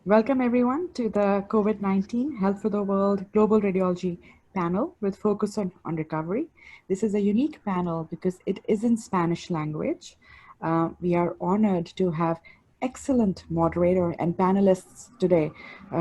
Welcome everyone to the COVID-19 Health for the World Global Radiology panel with focus on recovery. This is a unique panel because it is in Spanish language. We are honored to have excellent moderator and panelists today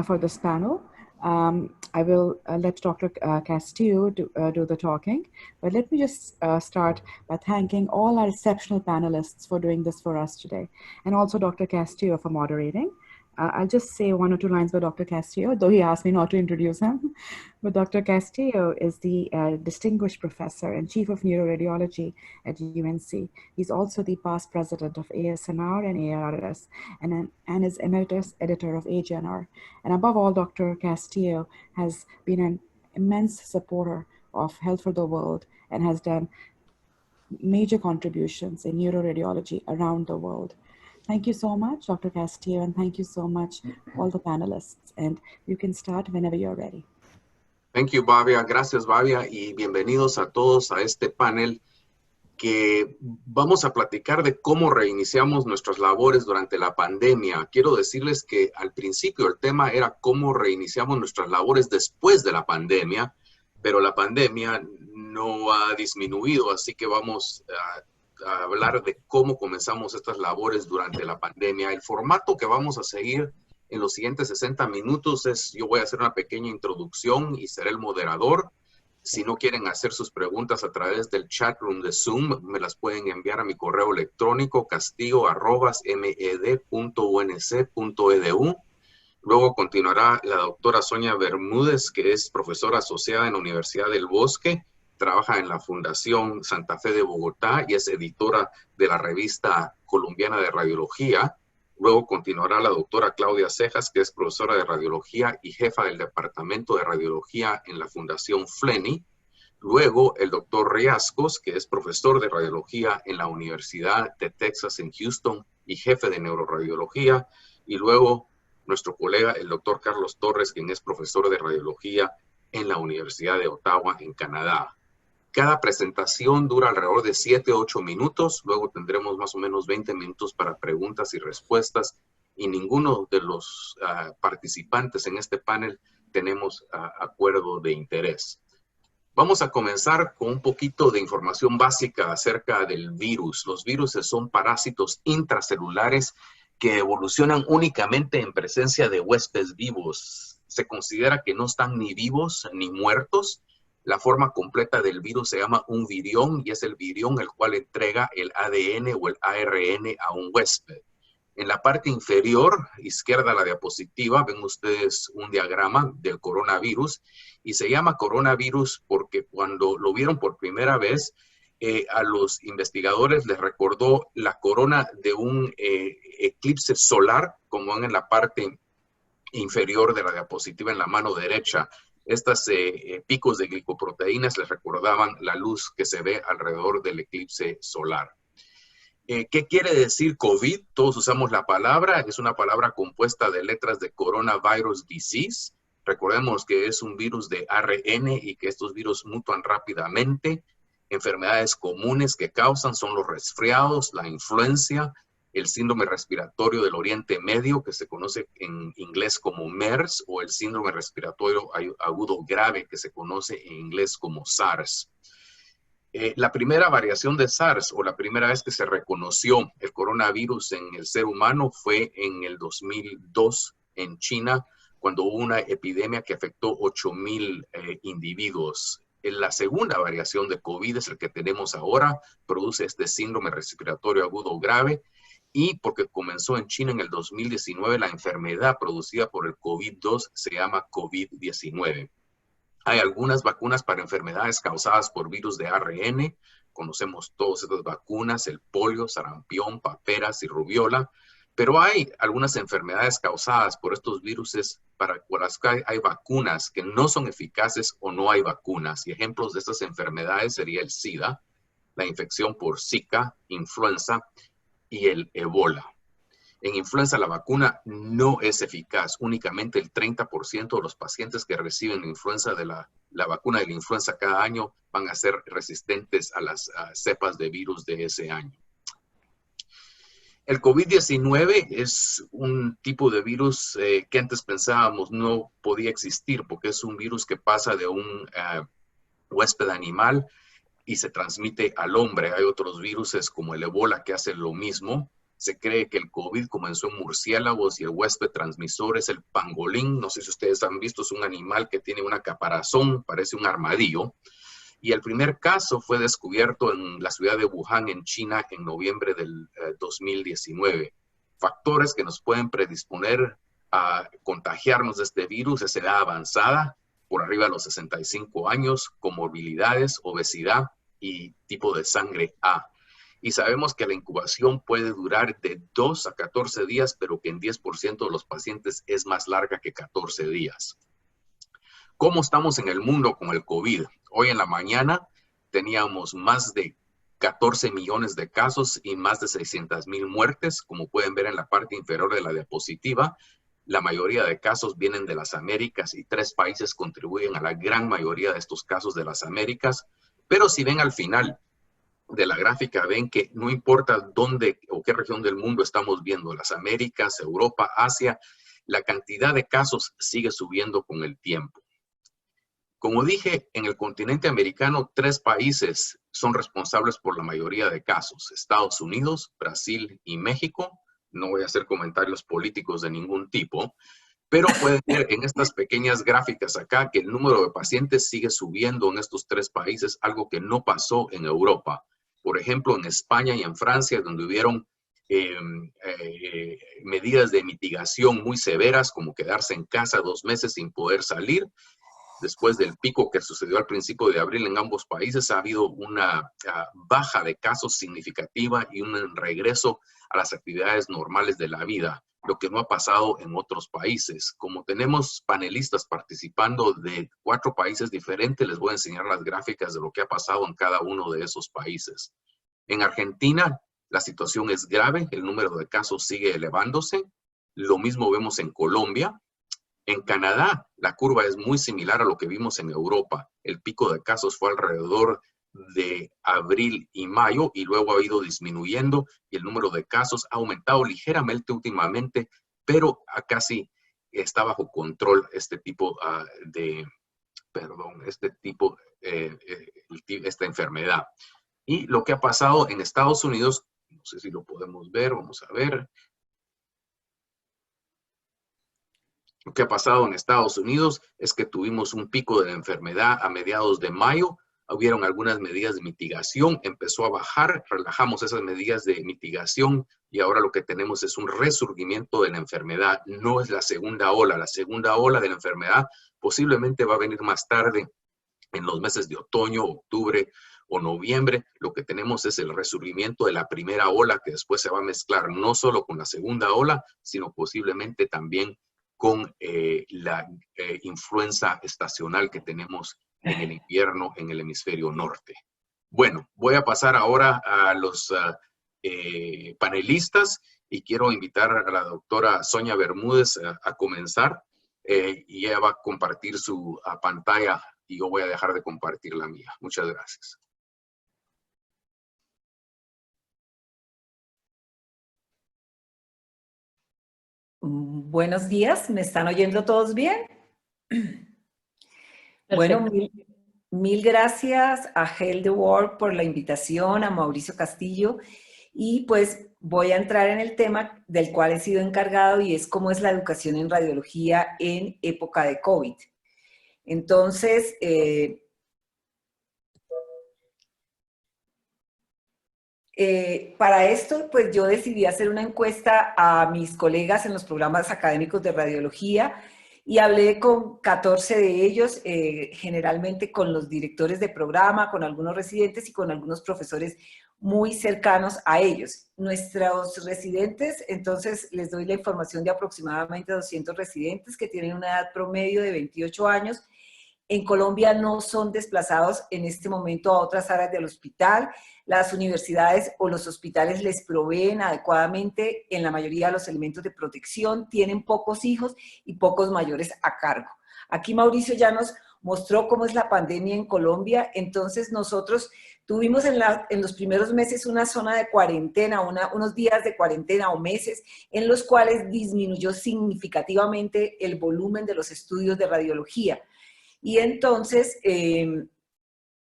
for this panel. I will let Dr. Castillo do the talking, but let me just start by thanking all our exceptional panelists for doing this for us today, and also Dr. Castillo for moderating. I'll just say one or two lines about Dr. Castillo, though he asked me not to introduce him. But Dr. Castillo is the distinguished professor and chief of neuroradiology at UNC. He's also the past president of ASNR and ARS, and is emeritus editor of AGNR. And above all, Dr. Castillo has been an immense supporter of Health for the World and has done major contributions in neuroradiology around the world. Thank you so much, Dr. Castillo, and thank you so much, all the panelists. And you can start whenever you're ready. Thank you, Bavia. Gracias, Bavia, y bienvenidos a todos a este panel que vamos a platicar de cómo reiniciamos nuestras labores durante la pandemia. Quiero decirles que al principio el tema era cómo reiniciamos nuestras labores después de la pandemia, pero la pandemia no ha disminuido, así que vamos a hablar de cómo comenzamos estas labores durante la pandemia. El formato que vamos a seguir en los siguientes 60 minutos es, yo voy a hacer una pequeña introducción y seré el moderador. Si no quieren hacer sus preguntas a través del chat room de Zoom, me las pueden enviar a mi correo electrónico castillo@med.unc.edu. Luego continuará la doctora Sonia Bermúdez, que es profesora asociada en la Universidad del Bosque, trabaja en la Fundación Santa Fe de Bogotá y es editora de la revista colombiana de radiología. Luego continuará la doctora Claudia Cejas, que es profesora de radiología y jefa del departamento de radiología en la Fundación Flenny. Luego el doctor Riascos, que es profesor de radiología en la Universidad de Texas en Houston y jefe de neuroradiología. Y luego nuestro colega, el doctor Carlos Torres, quien es profesor de radiología en la Universidad de Ottawa en Canadá. Cada presentación dura alrededor de 7 o 8 minutos. Luego tendremos más o menos 20 minutos para preguntas y respuestas. Y ninguno de los participantes en este panel tenemos acuerdo de interés. Vamos a comenzar con un poquito de información básica acerca del virus. Los virus son parásitos intracelulares que evolucionan únicamente en presencia de huéspedes vivos. Se considera que no están ni vivos ni muertos. La forma completa del virus se llama un virión y es el virión el cual entrega el ADN o el ARN a un huésped. En la parte inferior, izquierda de la diapositiva, ven ustedes un diagrama del coronavirus y se llama coronavirus porque cuando lo vieron por primera vez, a los investigadores les recordó la corona de un eclipse solar, como ven en la parte inferior de la diapositiva en la mano derecha. Estos picos de glicoproteínas les recordaban la luz que se ve alrededor del eclipse solar. ¿Qué quiere decir COVID? Todos usamos la palabra. Es una palabra compuesta de letras de Coronavirus Disease. Recordemos que es un virus de ARN y que estos virus mutan rápidamente. Enfermedades comunes que causan son los resfriados, la influenza, el síndrome respiratorio del Oriente Medio, que se conoce en inglés como MERS, o el síndrome respiratorio agudo grave, que se conoce en inglés como SARS. La primera variación de SARS, o la primera vez que se reconoció el coronavirus en el ser humano, fue en el 2002 en China, cuando hubo una epidemia que afectó 8,000 individuos. La segunda variación de COVID es el que tenemos ahora, produce este síndrome respiratorio agudo grave, y porque comenzó en China en el 2019, la enfermedad producida por el COVID-2 se llama COVID-19. Hay algunas vacunas para enfermedades causadas por virus de ARN. Conocemos todas estas vacunas, el polio, sarampión, paperas y rubiola. Pero hay algunas enfermedades causadas por estos virus para las que hay vacunas que no son eficaces o no hay vacunas. Y ejemplos de estas enfermedades sería el SIDA, la infección por Zika, influenza y el ébola. En influenza la vacuna no es eficaz. Únicamente el 30% de los pacientes que reciben influenza de la vacuna de la influenza cada año van a ser resistentes a las cepas de virus de ese año. El COVID-19 es un tipo de virus que antes pensábamos no podía existir porque es un virus que pasa de un huésped animal y se transmite al hombre. Hay otros virus como el ébola que hacen lo mismo. Se cree que el COVID comenzó en murciélagos y el huésped transmisor es el pangolín. No sé si ustedes han visto, es un animal que tiene una caparazón, parece un armadillo. Y el primer caso fue descubierto en la ciudad de Wuhan, en China, en noviembre del 2019. Factores que nos pueden predisponer a contagiarnos de este virus es edad avanzada, por arriba de los 65 años, comorbilidades, obesidad y tipo de sangre A. Y sabemos que la incubación puede durar de 2 a 14 días, pero que en 10% de los pacientes es más larga que 14 días. ¿Cómo estamos en el mundo con el COVID? Hoy en la mañana teníamos más de 14 millones de casos y más de 600,000 muertes, como pueden ver en la parte inferior de la diapositiva. La mayoría de casos vienen de las Américas y 3 países contribuyen a la gran mayoría de estos casos de las Américas. Pero si ven al final de la gráfica, ven que no importa dónde o qué región del mundo estamos viendo, las Américas, Europa, Asia, la cantidad de casos sigue subiendo con el tiempo. Como dije, en el continente americano, 3 países son responsables por la mayoría de casos: Estados Unidos, Brasil y México. No voy a hacer comentarios políticos de ningún tipo, pero pueden ver en estas pequeñas gráficas acá que el número de pacientes sigue subiendo en estos 3 países, algo que no pasó en Europa. Por ejemplo, en España y en Francia, donde hubieron medidas de mitigación muy severas, como quedarse en casa 2 meses sin poder salir. Después del pico que sucedió al principio de abril en ambos países, ha habido una baja de casos significativa y un regreso a las actividades normales de la vida, lo que no ha pasado en otros países. Como tenemos panelistas participando de 4 países diferentes, les voy a enseñar las gráficas de lo que ha pasado en cada uno de esos países. En Argentina, la situación es grave, el número de casos sigue elevándose. Lo mismo vemos en Colombia. En Canadá, la curva es muy similar a lo que vimos en Europa. El pico de casos fue alrededor de abril y mayo y luego ha ido disminuyendo y el número de casos ha aumentado ligeramente últimamente, pero casi está bajo control esta enfermedad. Y lo que ha pasado en Estados Unidos, no sé si lo podemos ver, vamos a ver. Lo que ha pasado en Estados Unidos es que tuvimos un pico de la enfermedad a mediados de mayo. Hubieron algunas medidas de mitigación, empezó a bajar, relajamos esas medidas de mitigación y ahora lo que tenemos es un resurgimiento de la enfermedad. No es la segunda ola. La segunda ola de la enfermedad posiblemente va a venir más tarde, en los meses de otoño, octubre o noviembre. Lo que tenemos es el resurgimiento de la primera ola, que después se va a mezclar no solo con la segunda ola, sino posiblemente también con la influenza estacional que tenemos en el invierno en el hemisferio norte. Bueno, voy a pasar ahora a los panelistas y quiero invitar a la doctora Sonia Bermúdez a comenzar y ella va a compartir su pantalla y yo voy a dejar de compartir la mía. Muchas gracias. Buenos días, ¿me están oyendo todos bien? Perfecto. Bueno, mil gracias a Health the World por la invitación, a Mauricio Castillo, y pues voy a entrar en el tema del cual he sido encargado y es cómo es la educación en radiología en época de COVID. Entonces, para esto, pues yo decidí hacer una encuesta a mis colegas en los programas académicos de radiología y hablé con 14 de ellos, generalmente con los directores de programa, con algunos residentes y con algunos profesores muy cercanos a ellos. Nuestros residentes, entonces les doy la información de aproximadamente 200 residentes que tienen una edad promedio de 28 años. En Colombia no son desplazados en este momento a otras áreas del hospital. Las universidades o los hospitales les proveen adecuadamente en la mayoría de los elementos de protección, tienen pocos hijos y pocos mayores a cargo. Aquí Mauricio ya nos mostró cómo es la pandemia en Colombia, entonces nosotros Tuvimos en los primeros meses una zona de cuarentena, unos días de cuarentena o meses, en los cuales disminuyó significativamente el volumen de los estudios de radiología. Y entonces,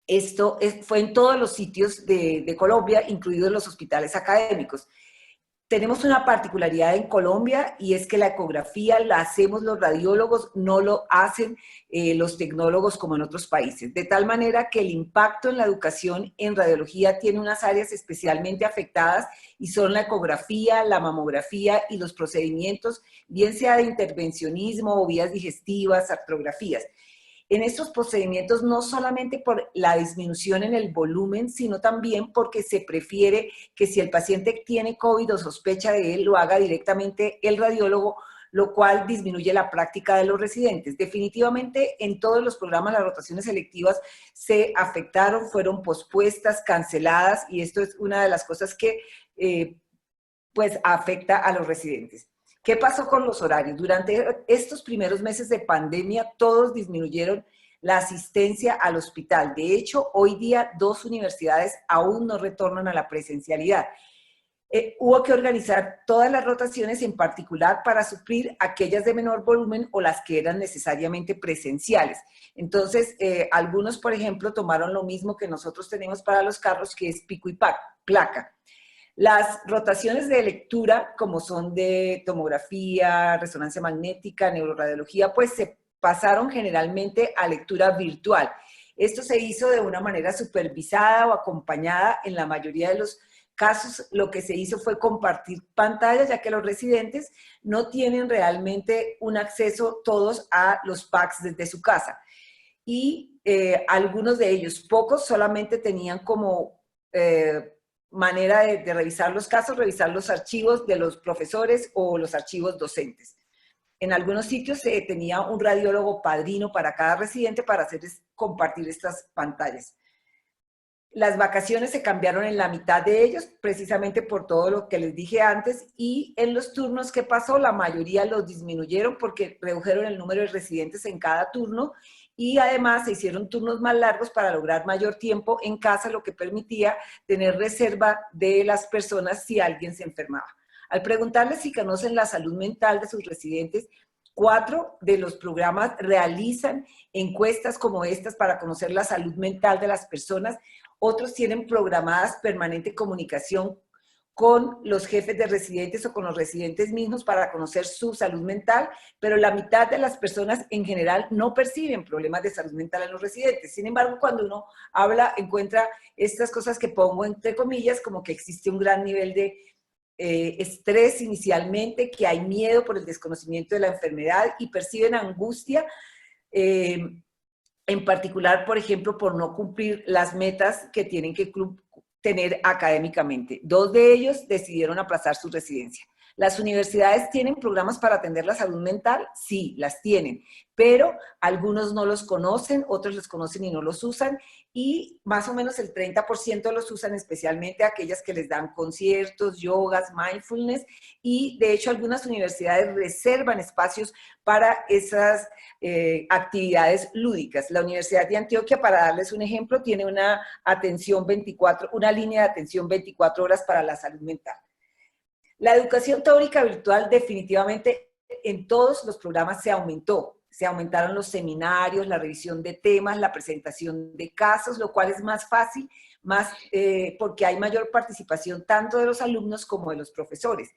esto fue en todos los sitios de Colombia, incluidos los hospitales académicos. Tenemos una particularidad en Colombia y es que la ecografía la hacemos los radiólogos, no lo hacen los tecnólogos como en otros países. De tal manera que el impacto en la educación en radiología tiene unas áreas especialmente afectadas y son la ecografía, la mamografía y los procedimientos, bien sea de intervencionismo o vías digestivas, artrografías. En estos procedimientos no solamente por la disminución en el volumen, sino también porque se prefiere que si el paciente tiene COVID o sospecha de él, lo haga directamente el radiólogo, lo cual disminuye la práctica de los residentes. Definitivamente en todos los programas las rotaciones selectivas se afectaron, fueron pospuestas, canceladas, y esto es una de las cosas que pues afecta a los residentes. ¿Qué pasó con los horarios? Durante estos primeros meses de pandemia, todos disminuyeron la asistencia al hospital. De hecho, hoy día 2 universidades aún no retornan a la presencialidad. Hubo que organizar todas las rotaciones, en particular para suplir aquellas de menor volumen o las que eran necesariamente presenciales. Entonces, algunos, por ejemplo, tomaron lo mismo que nosotros tenemos para los carros, que es pico y placa. Las rotaciones de lectura, como son de tomografía, resonancia magnética, neuroradiología, pues se pasaron generalmente a lectura virtual. Esto se hizo de una manera supervisada o acompañada. En la mayoría de los casos, lo que se hizo fue compartir pantallas, ya que los residentes no tienen realmente un acceso todos a los PACS desde su casa. Y algunos de ellos, pocos, solamente tenían como manera de revisar los casos, revisar los archivos de los profesores o los archivos docentes. En algunos sitios se tenía un radiólogo padrino para cada residente para compartir estas pantallas. Las vacaciones se cambiaron en la mitad de ellos, precisamente por todo lo que les dije antes, y en los turnos que pasó, la mayoría los disminuyeron porque redujeron el número de residentes en cada turno, y además se hicieron turnos más largos para lograr mayor tiempo en casa, lo que permitía tener reserva de las personas si alguien se enfermaba. Al preguntarles si conocen la salud mental de sus residentes, 4 de los programas realizan encuestas como estas para conocer la salud mental de las personas. Otros tienen programadas permanente comunicación con los jefes de residentes o con los residentes mismos para conocer su salud mental, pero la mitad de las personas en general no perciben problemas de salud mental en los residentes. Sin embargo, cuando uno habla, encuentra estas cosas que pongo entre comillas, como que existe un gran nivel de estrés inicialmente, que hay miedo por el desconocimiento de la enfermedad y perciben angustia, en particular, por ejemplo, por no cumplir las metas que tienen que tener académicamente. 2 de ellos decidieron aplazar su residencia. ¿Las universidades tienen programas para atender la salud mental? Sí, las tienen, pero algunos no los conocen, otros los conocen y no los usan, y más o menos el 30% los usan, especialmente aquellas que les dan conciertos, yogas, mindfulness, y de hecho algunas universidades reservan espacios para esas actividades lúdicas. La Universidad de Antioquia, para darles un ejemplo, tiene una línea de atención 24 horas para la salud mental. La educación teórica virtual definitivamente en todos los programas se aumentó. Se aumentaron los seminarios, la revisión de temas, la presentación de casos, lo cual es más fácil, porque hay mayor participación tanto de los alumnos como de los profesores.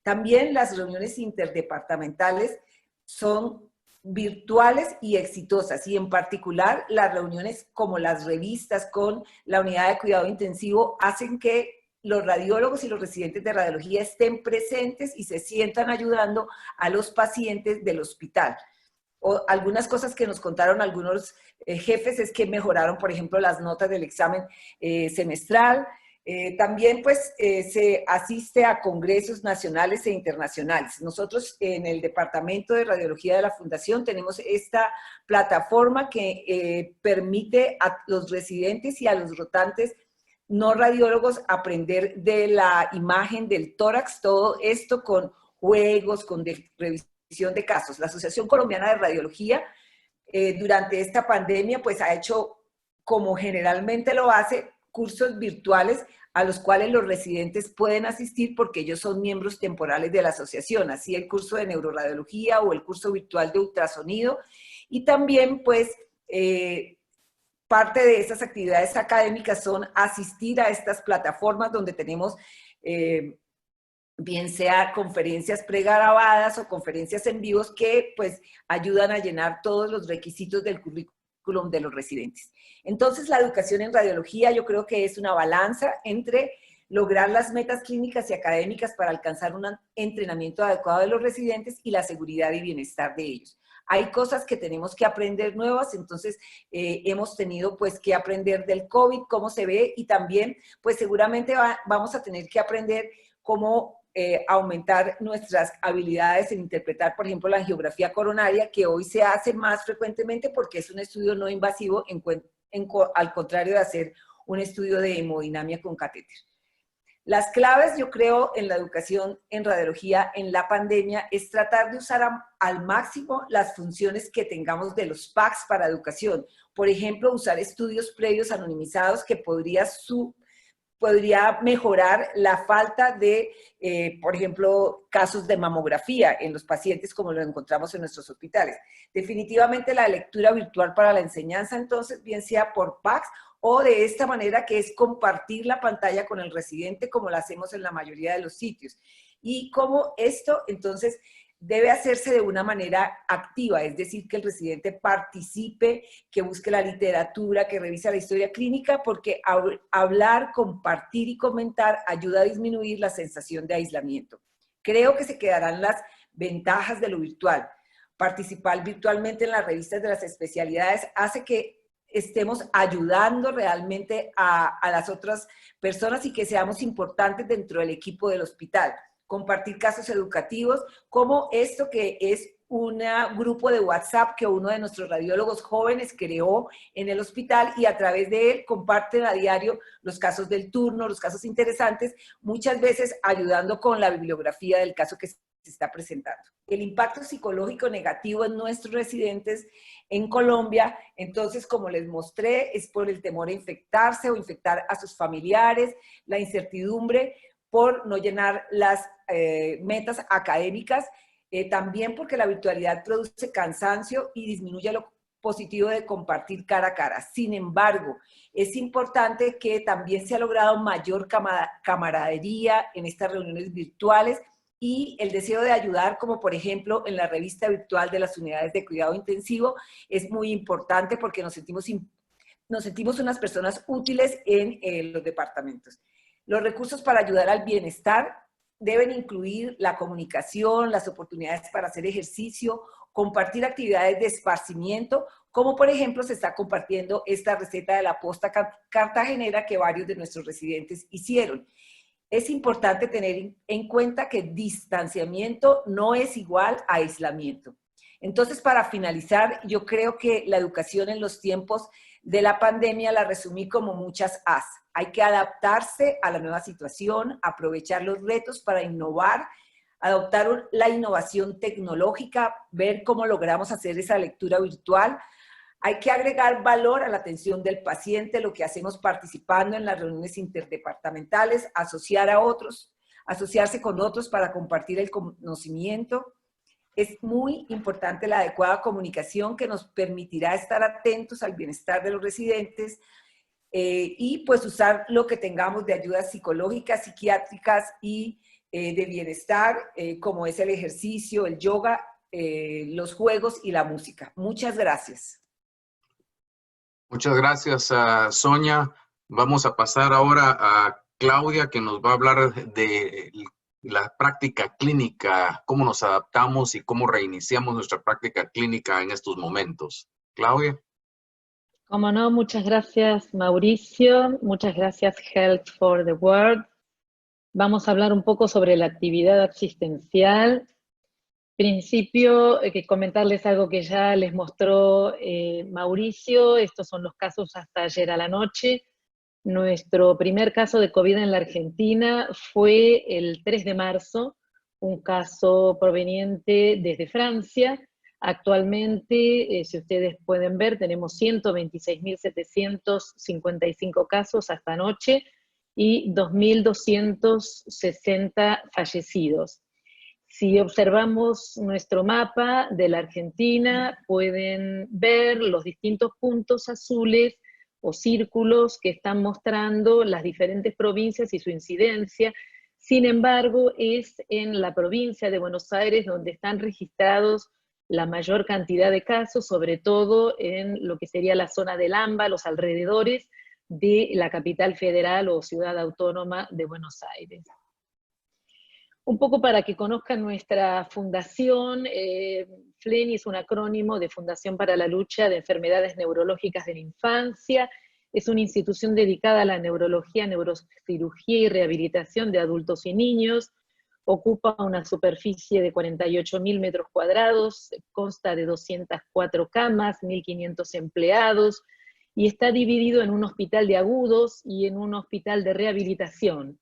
También las reuniones interdepartamentales son virtuales y exitosas, y en particular las reuniones como las revistas con la unidad de cuidado intensivo hacen que los radiólogos y los residentes de radiología estén presentes y se sientan ayudando a los pacientes del hospital. O algunas cosas que nos contaron algunos jefes es que mejoraron, por ejemplo, las notas del examen semestral. También pues se asiste a congresos nacionales e internacionales. Nosotros en el Departamento de Radiología de la Fundación tenemos esta plataforma que permite a los residentes y a los rotantes no radiólogos aprender de la imagen del tórax, todo esto con juegos, con revisión de casos. La Asociación Colombiana de Radiología durante esta pandemia pues ha hecho, como generalmente lo hace, cursos virtuales a los cuales los residentes pueden asistir porque ellos son miembros temporales de la asociación, así el curso de neuroradiología o el curso virtual de ultrasonido. Y también, pues, parte de esas actividades académicas son asistir a estas plataformas donde tenemos, bien sea conferencias pregrabadas o conferencias en vivos que, pues, ayudan a llenar todos los requisitos del currículum de los residentes. Entonces, la educación en radiología yo creo que es una balanza entre lograr las metas clínicas y académicas para alcanzar un entrenamiento adecuado de los residentes y la seguridad y bienestar de ellos. Hay cosas que tenemos que aprender nuevas, entonces hemos tenido pues que aprender del COVID, cómo se ve, y también pues seguramente vamos a tener que aprender cómo aumentar nuestras habilidades en interpretar, por ejemplo, la angiografía coronaria, que hoy se hace más frecuentemente porque es un estudio no invasivo al contrario de hacer un estudio de hemodinamia con catéter. Las claves, yo creo, en la educación en radiología en la pandemia es tratar de usar al máximo las funciones que tengamos de los PACS para educación. Por ejemplo, usar estudios previos anonimizados que podría mejorar la falta de, por ejemplo, casos de mamografía en los pacientes como lo encontramos en nuestros hospitales. Definitivamente la lectura virtual para la enseñanza, entonces, bien sea por PACS o de esta manera que es compartir la pantalla con el residente como lo hacemos en la mayoría de los sitios. Y como esto, entonces, debe hacerse de una manera activa, es decir, que el residente participe, que busque la literatura, que revise la historia clínica, porque hablar, compartir y comentar ayuda a disminuir la sensación de aislamiento. Creo que se quedarán las ventajas de lo virtual. Participar virtualmente en las revistas de las especialidades hace que estemos ayudando realmente a las otras personas y que seamos importantes dentro del equipo del hospital. Compartir casos educativos, como esto que es un grupo de WhatsApp que uno de nuestros radiólogos jóvenes creó en el hospital y a través de él comparten a diario los casos del turno, los casos interesantes, muchas veces ayudando con la bibliografía del caso que se está presentando. El impacto psicológico negativo en nuestros residentes en Colombia, entonces, como les mostré, es por el temor a infectarse o infectar a sus familiares, la incertidumbre por no llenar las metas académicas, también porque la virtualidad produce cansancio y disminuye lo positivo de compartir cara a cara. Sin embargo, es importante que también se ha logrado mayor camaradería en estas reuniones virtuales y el deseo de ayudar, como por ejemplo en la revista virtual de las unidades de cuidado intensivo, es muy importante porque nos sentimos unas personas útiles en los departamentos. Los recursos para ayudar al bienestar deben incluir la comunicación, las oportunidades para hacer ejercicio, compartir actividades de esparcimiento, como por ejemplo se está compartiendo esta receta de la posta cartagenera que varios de nuestros residentes hicieron. Es importante tener en cuenta que distanciamiento no es igual a aislamiento. Entonces, para finalizar, yo creo que la educación en los tiempos de la pandemia la resumí como muchas As. Hay que adaptarse a la nueva situación, aprovechar los retos para innovar, adoptar la innovación tecnológica, ver cómo logramos hacer esa lectura virtual. Hay que agregar valor a la atención del paciente, lo que hacemos participando en las reuniones interdepartamentales, asociarse con otros para compartir el conocimiento. Es muy importante la adecuada comunicación que nos permitirá estar atentos al bienestar de los residentes y pues usar lo que tengamos de ayudas psicológicas, psiquiátricas y de bienestar, como es el ejercicio, el yoga, los juegos y la música. Muchas gracias. Muchas gracias, Sonia. Vamos a pasar ahora a Claudia, que nos va a hablar de la práctica clínica, cómo nos adaptamos y cómo reiniciamos nuestra práctica clínica en estos momentos. Claudia. Como no, muchas gracias, Mauricio. Muchas gracias, Health for the World. Vamos a hablar un poco sobre la actividad asistencial. Principio, que comentarles algo que ya les mostró Mauricio. Estos son los casos hasta ayer a la noche. Nuestro primer caso de COVID en la Argentina fue el 3 de marzo, un caso proveniente desde Francia. Actualmente, si ustedes pueden ver, tenemos 126.755 casos hasta anoche y 2.260 fallecidos. Si observamos nuestro mapa de la Argentina, pueden ver los distintos puntos azules o círculos que están mostrando las diferentes provincias y su incidencia. Sin embargo, es en la provincia de Buenos Aires donde están registrados la mayor cantidad de casos, sobre todo en lo que sería la zona del AMBA, los alrededores de la capital federal o ciudad autónoma de Buenos Aires. Un poco para que conozcan nuestra fundación, FLENI es un acrónimo de Fundación para la Lucha de Enfermedades Neurológicas de la Infancia. Es una institución dedicada a la neurología, neurocirugía y rehabilitación de adultos y niños. Ocupa una superficie de 48.000 metros cuadrados, consta de 204 camas, 1.500 empleados, y está dividido en un hospital de agudos y en un hospital de rehabilitación.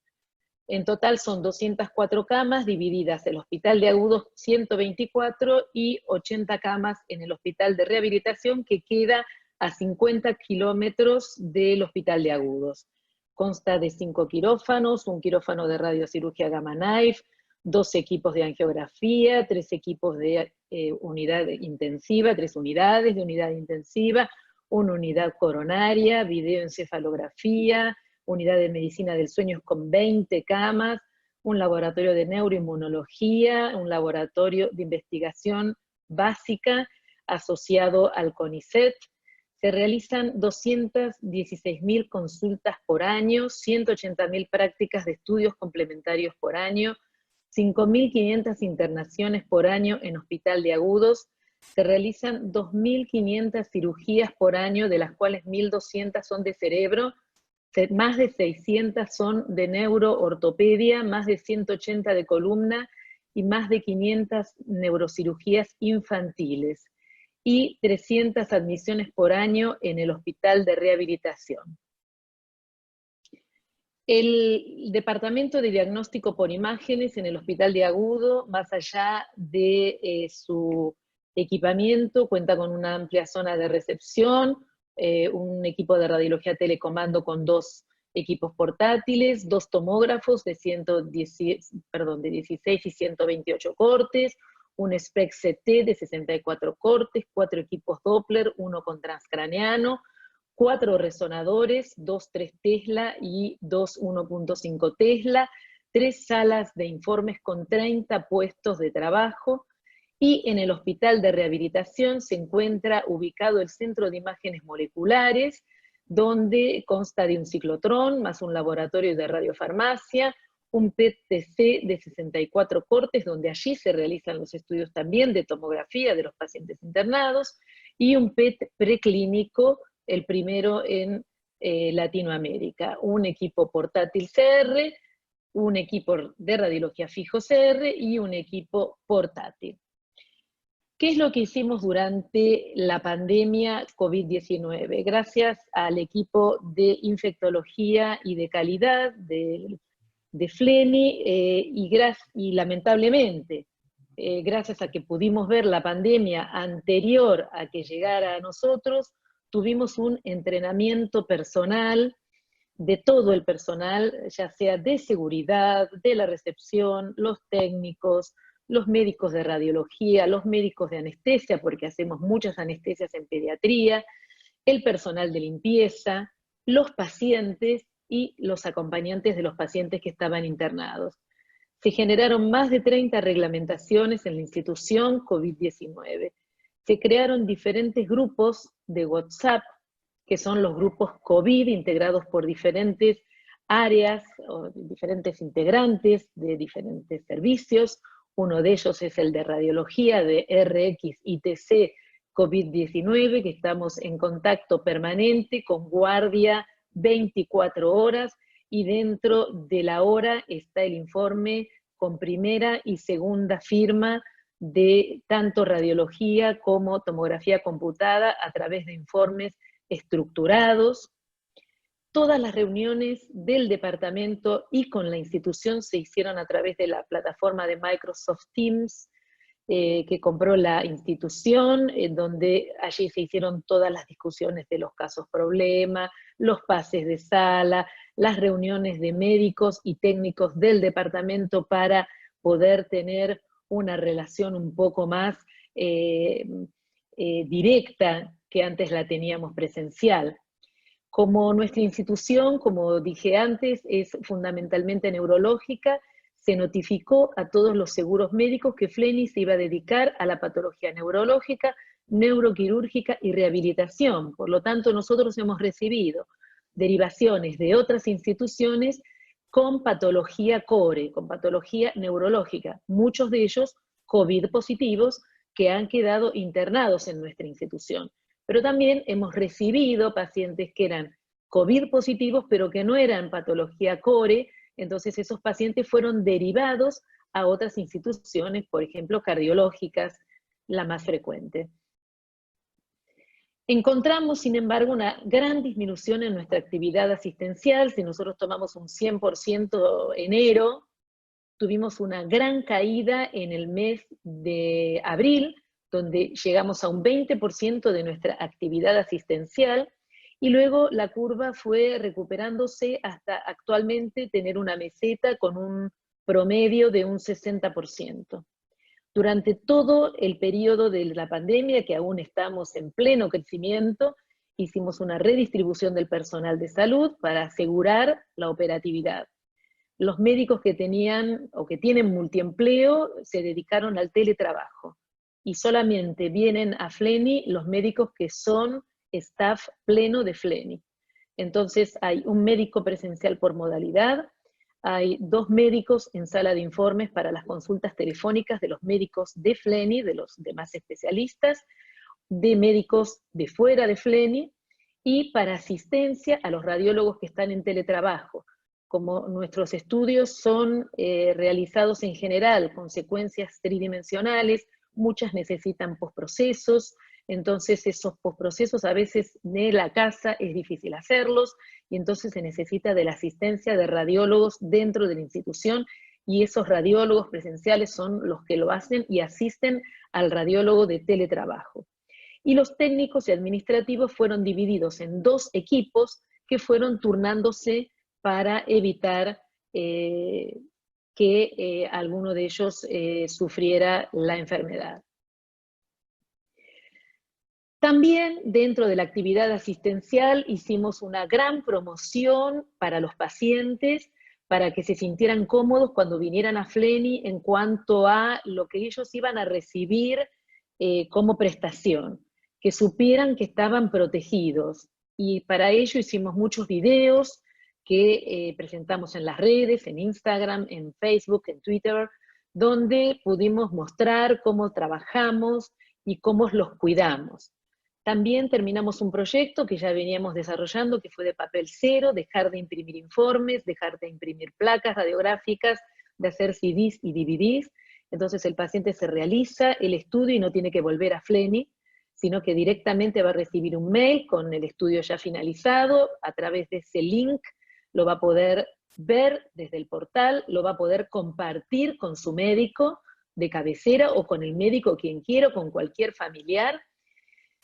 En total son 204 camas divididas en el hospital de agudos 124 y 80 camas en el hospital de rehabilitación que queda a 50 kilómetros del hospital de agudos. Consta de 5 quirófanos, un quirófano de radiocirugía Gamma Knife, 2 equipos de angiografía, 3 equipos de unidad intensiva, 3 unidades de unidad intensiva, una unidad coronaria, videoencefalografía, unidad de medicina del sueño con 20 camas, un laboratorio de neuroinmunología, un laboratorio de investigación básica asociado al CONICET. Se realizan 216.000 consultas por año, 180.000 prácticas de estudios complementarios por año, 5.500 internaciones por año en hospital de agudos. Se realizan 2.500 cirugías por año, de las cuales 1.200 son de cerebro, más de 600 son de neuroortopedia, más de 180 de columna y más de 500 neurocirugías infantiles y 300 admisiones por año en el hospital de rehabilitación. El departamento de diagnóstico por imágenes en el hospital de agudo, más allá de su equipamiento, cuenta con una amplia zona de recepción, un equipo de radiología telecomando con 2 equipos portátiles, 2 tomógrafos de 16 y 128 cortes, un SPECT CT de 64 cortes, 4 equipos Doppler, 1 con transcraneano, 4 resonadores, 2 3 Tesla y 2 1.5 Tesla, 3 salas de informes con 30 puestos de trabajo, y en el hospital de rehabilitación se encuentra ubicado el Centro de Imágenes Moleculares, donde consta de un ciclotrón, más un laboratorio de radiofarmacia, un PET-TC de 64 cortes, donde allí se realizan los estudios también de tomografía de los pacientes internados, y un PET preclínico, el primero en Latinoamérica, un equipo portátil CR, un equipo de radiología fijo CR y un equipo portátil. ¿Qué es lo que hicimos durante la pandemia COVID-19? Gracias al equipo de infectología y de calidad de FLENI, y lamentablemente, gracias a que pudimos ver la pandemia anterior a que llegara a nosotros, tuvimos un entrenamiento personal de todo el personal, ya sea de seguridad, de la recepción, los técnicos, los médicos de radiología, los médicos de anestesia, porque hacemos muchas anestesias en pediatría, el personal de limpieza, los pacientes y los acompañantes de los pacientes que estaban internados. Se generaron más de 30 reglamentaciones en la institución COVID-19. Se crearon diferentes grupos de WhatsApp, que son los grupos COVID, integrados por diferentes áreas, o diferentes integrantes de diferentes servicios. Uno de ellos es el de radiología de RX-ITC COVID-19, que estamos en contacto permanente con guardia 24 horas, y dentro de la hora está el informe con primera y segunda firma de tanto radiología como tomografía computada a través de informes estructurados. Todas las reuniones del departamento y con la institución se hicieron a través de la plataforma de Microsoft Teams. que compró la institución, en donde allí se hicieron todas las discusiones de los casos problema, los pases de sala, las reuniones de médicos y técnicos del departamento para poder tener una relación un poco más directa que antes la teníamos presencial. Como nuestra institución, como dije antes, es fundamentalmente neurológica, se notificó a todos los seguros médicos que FLENI se iba a dedicar a la patología neurológica, neuroquirúrgica y rehabilitación. Por lo tanto, nosotros hemos recibido derivaciones de otras instituciones con patología core, con patología neurológica, muchos de ellos COVID positivos que han quedado internados en nuestra institución. Pero también hemos recibido pacientes que eran COVID positivos, pero que no eran patología core, entonces esos pacientes fueron derivados a otras instituciones, por ejemplo, cardiológicas, la más frecuente. Encontramos, sin embargo, una gran disminución en nuestra actividad asistencial. Si nosotros tomamos un 100% enero, tuvimos una gran caída en el mes de abril, donde llegamos a un 20% de nuestra actividad asistencial, y luego la curva fue recuperándose hasta actualmente tener una meseta con un promedio de un 60%. Durante todo el periodo de la pandemia, que aún estamos en pleno crecimiento, hicimos una redistribución del personal de salud para asegurar la operatividad. Los médicos que tenían o que tienen multiempleo se dedicaron al teletrabajo, y solamente vienen a FLENI los médicos que son staff pleno de FLENI. Entonces hay un médico presencial por modalidad, hay 2 médicos en sala de informes para las consultas telefónicas de los médicos de FLENI, de los demás especialistas, de médicos de fuera de FLENI, y para asistencia a los radiólogos que están en teletrabajo. Como nuestros estudios son realizados en general con secuencias tridimensionales, muchas necesitan postprocesos, entonces esos postprocesos a veces de la casa es difícil hacerlos, y entonces se necesita de la asistencia de radiólogos dentro de la institución, y esos radiólogos presenciales son los que lo hacen y asisten al radiólogo de teletrabajo. Y los técnicos y administrativos fueron divididos en 2 equipos que fueron turnándose para evitar que alguno de ellos sufriera la enfermedad. También dentro de la actividad asistencial hicimos una gran promoción para los pacientes, para que se sintieran cómodos cuando vinieran a FLENI en cuanto a lo que ellos iban a recibir como prestación, que supieran que estaban protegidos. Y para ello hicimos muchos videos que presentamos en las redes, en Instagram, en Facebook, en Twitter, donde pudimos mostrar cómo trabajamos y cómo los cuidamos. También terminamos un proyecto que ya veníamos desarrollando, que fue de papel cero, dejar de imprimir informes, dejar de imprimir placas radiográficas, de hacer CDs y DVDs. Entonces el paciente se realiza el estudio y no tiene que volver a FLENI, sino que directamente va a recibir un mail con el estudio ya finalizado. A través de ese link lo va a poder ver desde el portal, lo va a poder compartir con su médico de cabecera o con el médico quien quiera, o con cualquier familiar.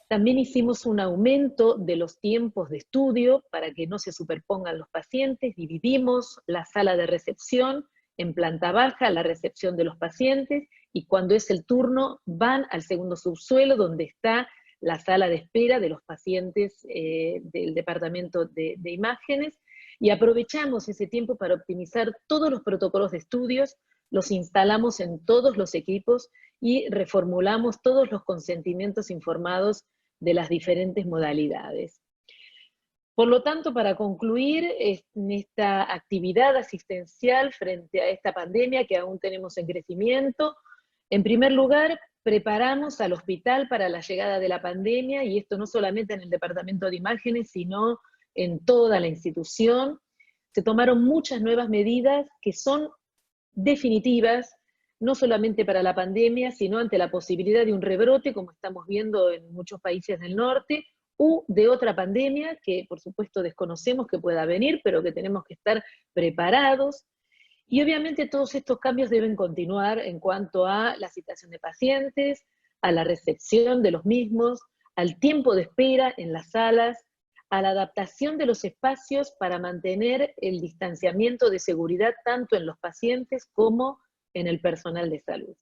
También hicimos un aumento de los tiempos de estudio para que no se superpongan los pacientes. Dividimos la sala de recepción en planta baja, la recepción de los pacientes, y cuando es el turno van al segundo subsuelo donde está la sala de espera de los pacientes del departamento de imágenes, y aprovechamos ese tiempo para optimizar todos los protocolos de estudios, los instalamos en todos los equipos y reformulamos todos los consentimientos informados de las diferentes modalidades. Por lo tanto, para concluir en esta actividad asistencial frente a esta pandemia que aún tenemos en crecimiento, en primer lugar, preparamos al hospital para la llegada de la pandemia, y esto no solamente en el departamento de imágenes, sino en toda la institución. Se tomaron muchas nuevas medidas que son definitivas, no solamente para la pandemia, sino ante la posibilidad de un rebrote, como estamos viendo en muchos países del norte, u de otra pandemia que por supuesto desconocemos que pueda venir, pero que tenemos que estar preparados. Y obviamente todos estos cambios deben continuar en cuanto a la citación de pacientes, a la recepción de los mismos, al tiempo de espera en las salas, a la adaptación de los espacios para mantener el distanciamiento de seguridad tanto en los pacientes como en el personal de salud.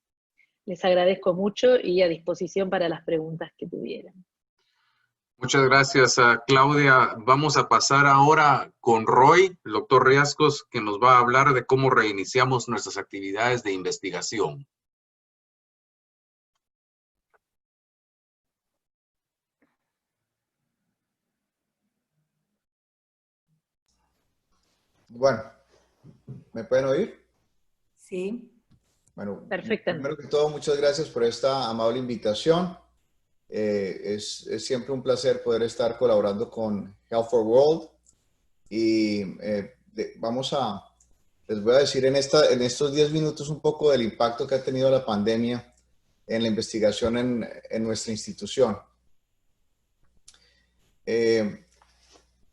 Les agradezco mucho y a disposición para las preguntas que tuvieran. Muchas gracias, Claudia. Vamos a pasar ahora con Roy, el doctor Riascos, que nos va a hablar de cómo reiniciamos nuestras actividades de investigación. Bueno, ¿me pueden oír? Sí. Bueno, Perfectamente. primero que todo, muchas gracias por esta amable invitación. Es siempre un placer poder estar colaborando con Health for World. Y les voy a decir en estos 10 minutos un poco del impacto que ha tenido la pandemia en la investigación en nuestra institución.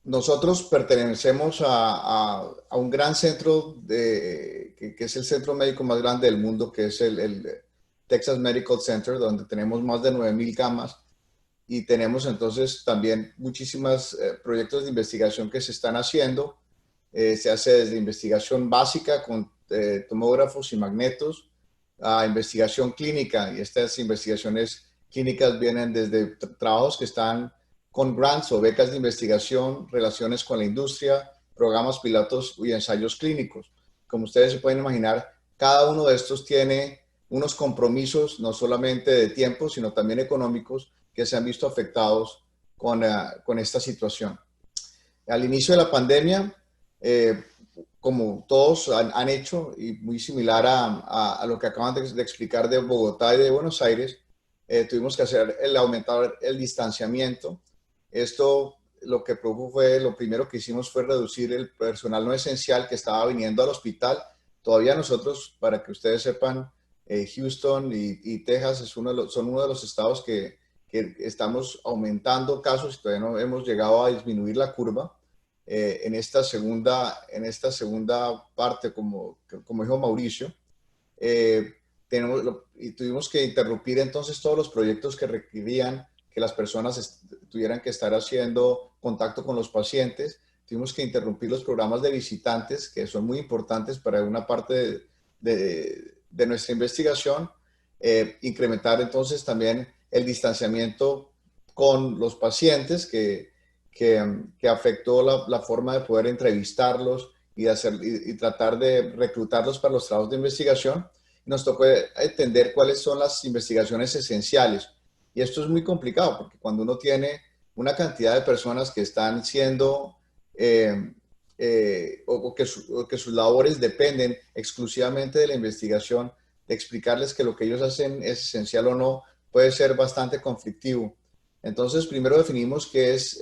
Nosotros pertenecemos a un gran centro que es el centro médico más grande del mundo, que es el Texas Medical Center, donde tenemos más de 9,000 camas y tenemos entonces también muchísimos proyectos de investigación que se están haciendo. Se hace desde investigación básica con tomógrafos y magnetos a investigación clínica, y estas investigaciones clínicas vienen desde trabajos que están con grants o becas de investigación, relaciones con la industria, programas pilotos y ensayos clínicos. Como ustedes se pueden imaginar, cada uno de estos tiene unos compromisos, no solamente de tiempo, sino también económicos, que se han visto afectados con esta situación. Al inicio de la pandemia, como todos han hecho, y muy similar a lo que acaban de explicar de Bogotá y de Buenos Aires, tuvimos que aumentar el distanciamiento. Esto lo que produjo fue, lo primero que hicimos fue reducir el personal no esencial que estaba viniendo al hospital. Todavía nosotros, para que ustedes sepan, Houston y Texas son uno de los estados que estamos aumentando casos y todavía no hemos llegado a disminuir la curva. En esta segunda parte, como dijo Mauricio, tuvimos que interrumpir entonces todos los proyectos que requerían que las personas tuvieran que estar haciendo contacto con los pacientes. Tuvimos que interrumpir los programas de visitantes, que son muy importantes para una parte de nuestra investigación. Incrementar entonces también el distanciamiento con los pacientes, que afectó la forma de poder entrevistarlos y tratar de reclutarlos para los trabajos de investigación. Nos tocó entender cuáles son las investigaciones esenciales. Y esto es muy complicado, porque cuando uno tiene una cantidad de personas que están siendo, o que sus labores dependen exclusivamente de la investigación, de explicarles que lo que ellos hacen es esencial o no, puede ser bastante conflictivo. Entonces, primero definimos qué es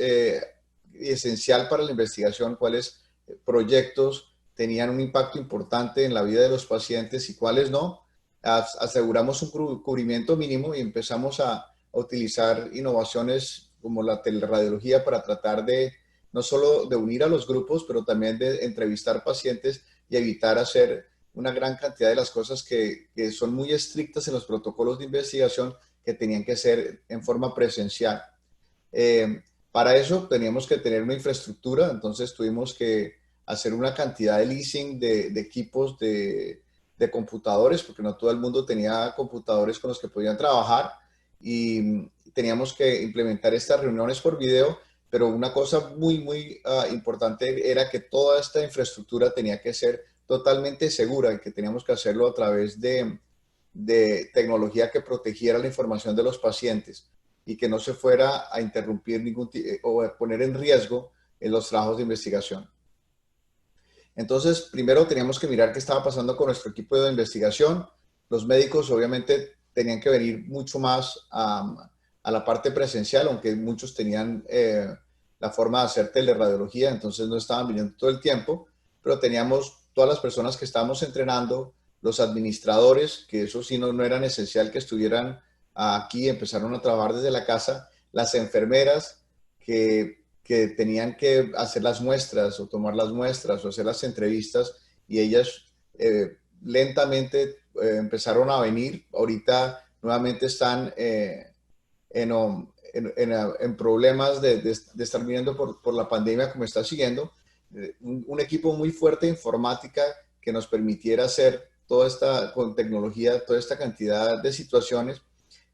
esencial para la investigación, cuáles proyectos tenían un impacto importante en la vida de los pacientes y cuáles no. Aseguramos un cubrimiento mínimo y empezamos a utilizar innovaciones como la teleradiología para tratar de no solo de unir a los grupos, pero también de entrevistar pacientes y evitar hacer una gran cantidad de las cosas que son muy estrictas en los protocolos de investigación, que tenían que ser en forma presencial. Para eso teníamos que tener una infraestructura, entonces tuvimos que hacer una cantidad de leasing de equipos de computadores, porque no todo el mundo tenía computadores con los que podían trabajar, y teníamos que implementar estas reuniones por video, pero una cosa muy importante era que toda esta infraestructura tenía que ser totalmente segura y que teníamos que hacerlo a través de tecnología que protegiera la información de los pacientes y que no se fuera a interrumpir o a poner en riesgo en los trabajos de investigación. Entonces, primero teníamos que mirar qué estaba pasando con nuestro equipo de investigación. Los médicos obviamente tenían que venir mucho más a la parte presencial, aunque muchos tenían la forma de hacer teleradiología, entonces no estaban viniendo todo el tiempo, pero teníamos todas las personas que estábamos entrenando, los administradores, que eso sí no era esencial que estuvieran aquí, empezaron a trabajar desde la casa, las enfermeras que tenían que hacer las muestras o tomar las muestras o hacer las entrevistas, y ellas lentamente empezaron a venir. Ahorita nuevamente están en problemas de estar viniendo por la pandemia como está siguiendo. Un equipo muy fuerte de informática que nos permitiera hacer toda esta, con tecnología, toda esta cantidad de situaciones.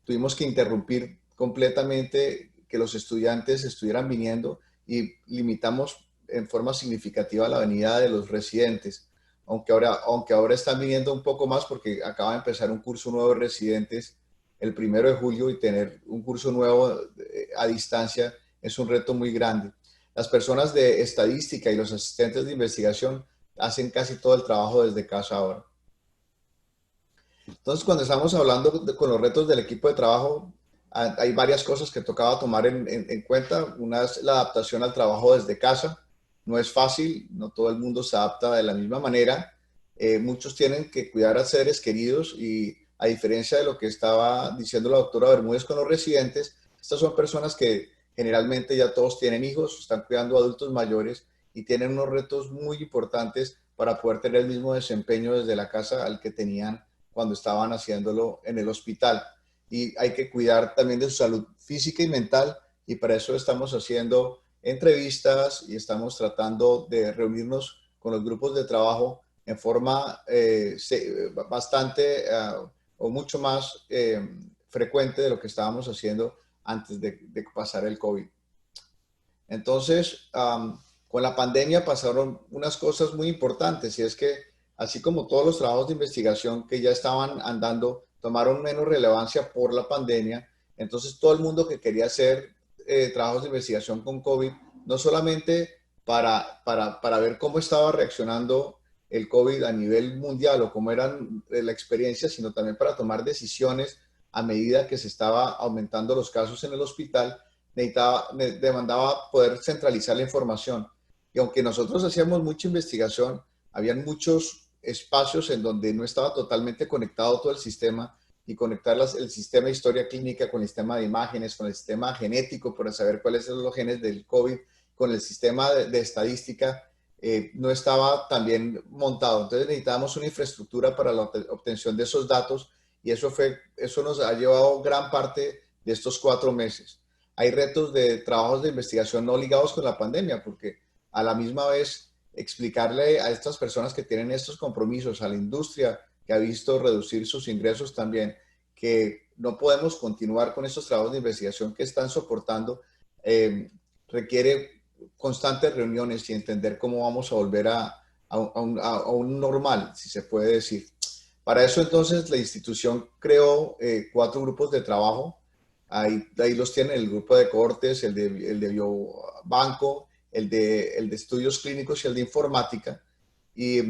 Tuvimos que interrumpir completamente que los estudiantes estuvieran viniendo y limitamos en forma significativa la venida de los residentes, aunque ahora están viniendo un poco más porque acaba de empezar un curso nuevo de residentes el 1 de julio y tener un curso nuevo a distancia es un reto muy grande. Las personas de estadística y los asistentes de investigación hacen casi todo el trabajo desde casa ahora. Entonces, cuando estamos hablando con los retos del equipo de trabajo, hay varias cosas que tocaba tomar en cuenta. Una es la adaptación al trabajo desde casa. No es fácil, no todo el mundo se adapta de la misma manera. Muchos tienen que cuidar a seres queridos y a diferencia de lo que estaba diciendo la doctora Bermúdez con los residentes, estas son personas que generalmente ya todos tienen hijos, están cuidando a adultos mayores y tienen unos retos muy importantes para poder tener el mismo desempeño desde la casa al que tenían cuando estaban haciéndolo en el hospital. Y hay que cuidar también de su salud física y mental y para eso estamos haciendo entrevistas y estamos tratando de reunirnos con los grupos de trabajo en forma bastante o mucho más frecuente de lo que estábamos haciendo antes de pasar el COVID. Entonces, con la pandemia pasaron unas cosas muy importantes y es que así como todos los trabajos de investigación que ya estaban andando tomaron menos relevancia por la pandemia, entonces todo el mundo que quería hacer trabajos de investigación con COVID, no solamente para ver cómo estaba reaccionando el COVID a nivel mundial o cómo era la experiencia, sino también para tomar decisiones a medida que se estaba aumentando los casos en el hospital, demandaba poder centralizar la información. Y aunque nosotros hacíamos mucha investigación, habían muchos espacios en donde no estaba totalmente conectado todo el sistema y conectar el sistema de historia clínica con el sistema de imágenes, con el sistema genético para saber cuáles son los genes del COVID, con el sistema de estadística, no estaba tan bien montado. Entonces necesitábamos una infraestructura para la obtención de esos datos y eso nos ha llevado gran parte de estos 4 meses. Hay retos de trabajos de investigación no ligados con la pandemia porque a la misma vez explicarle a estas personas que tienen estos compromisos, a la industria que ha visto reducir sus ingresos también, que no podemos continuar con estos trabajos de investigación que están soportando, requiere constantes reuniones y entender cómo vamos a volver a un normal, si se puede decir. Para eso entonces la institución creó 4 grupos de trabajo. Ahí los tienen, el grupo de cohortes, el de biobanco, el de estudios clínicos y el de informática. Y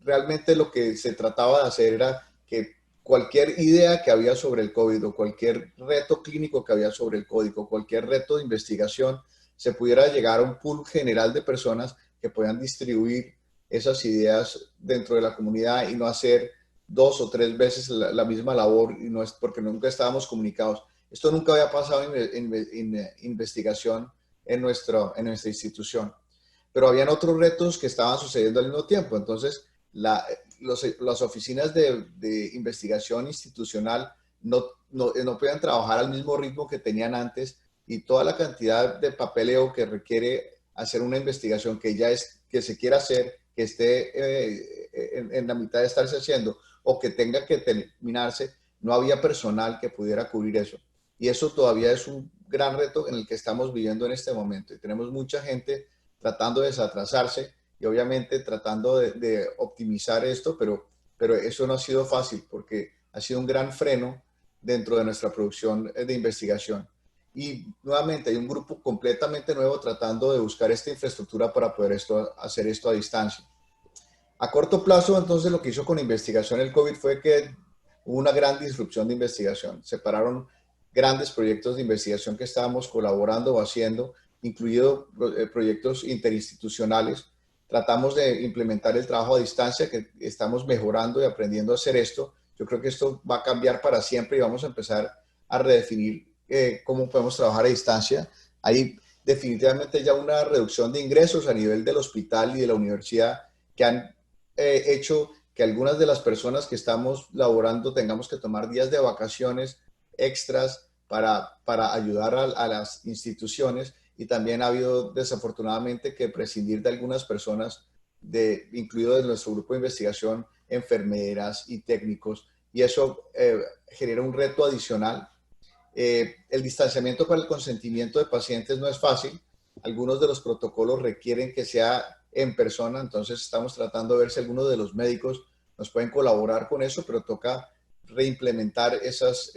realmente lo que se trataba de hacer era que cualquier idea que había sobre el COVID o cualquier reto clínico que había sobre el COVID o cualquier reto de investigación, se pudiera llegar a un pool general de personas que puedan distribuir esas ideas dentro de la comunidad y no hacer 2 o 3 veces la misma labor y no es porque nunca estábamos comunicados. Esto nunca había pasado en investigación en nuestra institución. Pero habían otros retos que estaban sucediendo al mismo tiempo. Entonces, las oficinas de investigación institucional no podían trabajar al mismo ritmo que tenían antes y toda la cantidad de papeleo que requiere hacer una investigación que se quiera hacer, que esté en la mitad de estarse haciendo o que tenga que terminarse, no había personal que pudiera cubrir eso. Y eso todavía es un gran reto en el que estamos viviendo en este momento. Y tenemos mucha gente tratando de desatrasarse y obviamente tratando de optimizar esto, pero eso no ha sido fácil porque ha sido un gran freno dentro de nuestra producción de investigación. Y nuevamente hay un grupo completamente nuevo tratando de buscar esta infraestructura para poder hacer esto a distancia. A corto plazo, entonces, lo que hizo con investigación el COVID fue que hubo una gran disrupción de investigación. Separaron grandes proyectos de investigación que estábamos colaborando o haciendo, incluidos proyectos interinstitucionales. Tratamos de implementar el trabajo a distancia, que estamos mejorando y aprendiendo a hacer esto. Yo creo que esto va a cambiar para siempre y vamos a empezar a redefinir cómo podemos trabajar a distancia. Hay definitivamente ya una reducción de ingresos a nivel del hospital y de la universidad que han hecho que algunas de las personas que estamos laborando tengamos que tomar días de vacaciones extras para ayudar a las instituciones, y también ha habido desafortunadamente que prescindir de algunas personas, incluido de nuestro grupo de investigación, enfermeras y técnicos, y eso genera un reto adicional. El distanciamiento para el consentimiento de pacientes no es fácil. Algunos de los protocolos requieren que sea en persona, entonces estamos tratando de ver si algunos de los médicos nos pueden colaborar con eso, pero toca reimplementar esas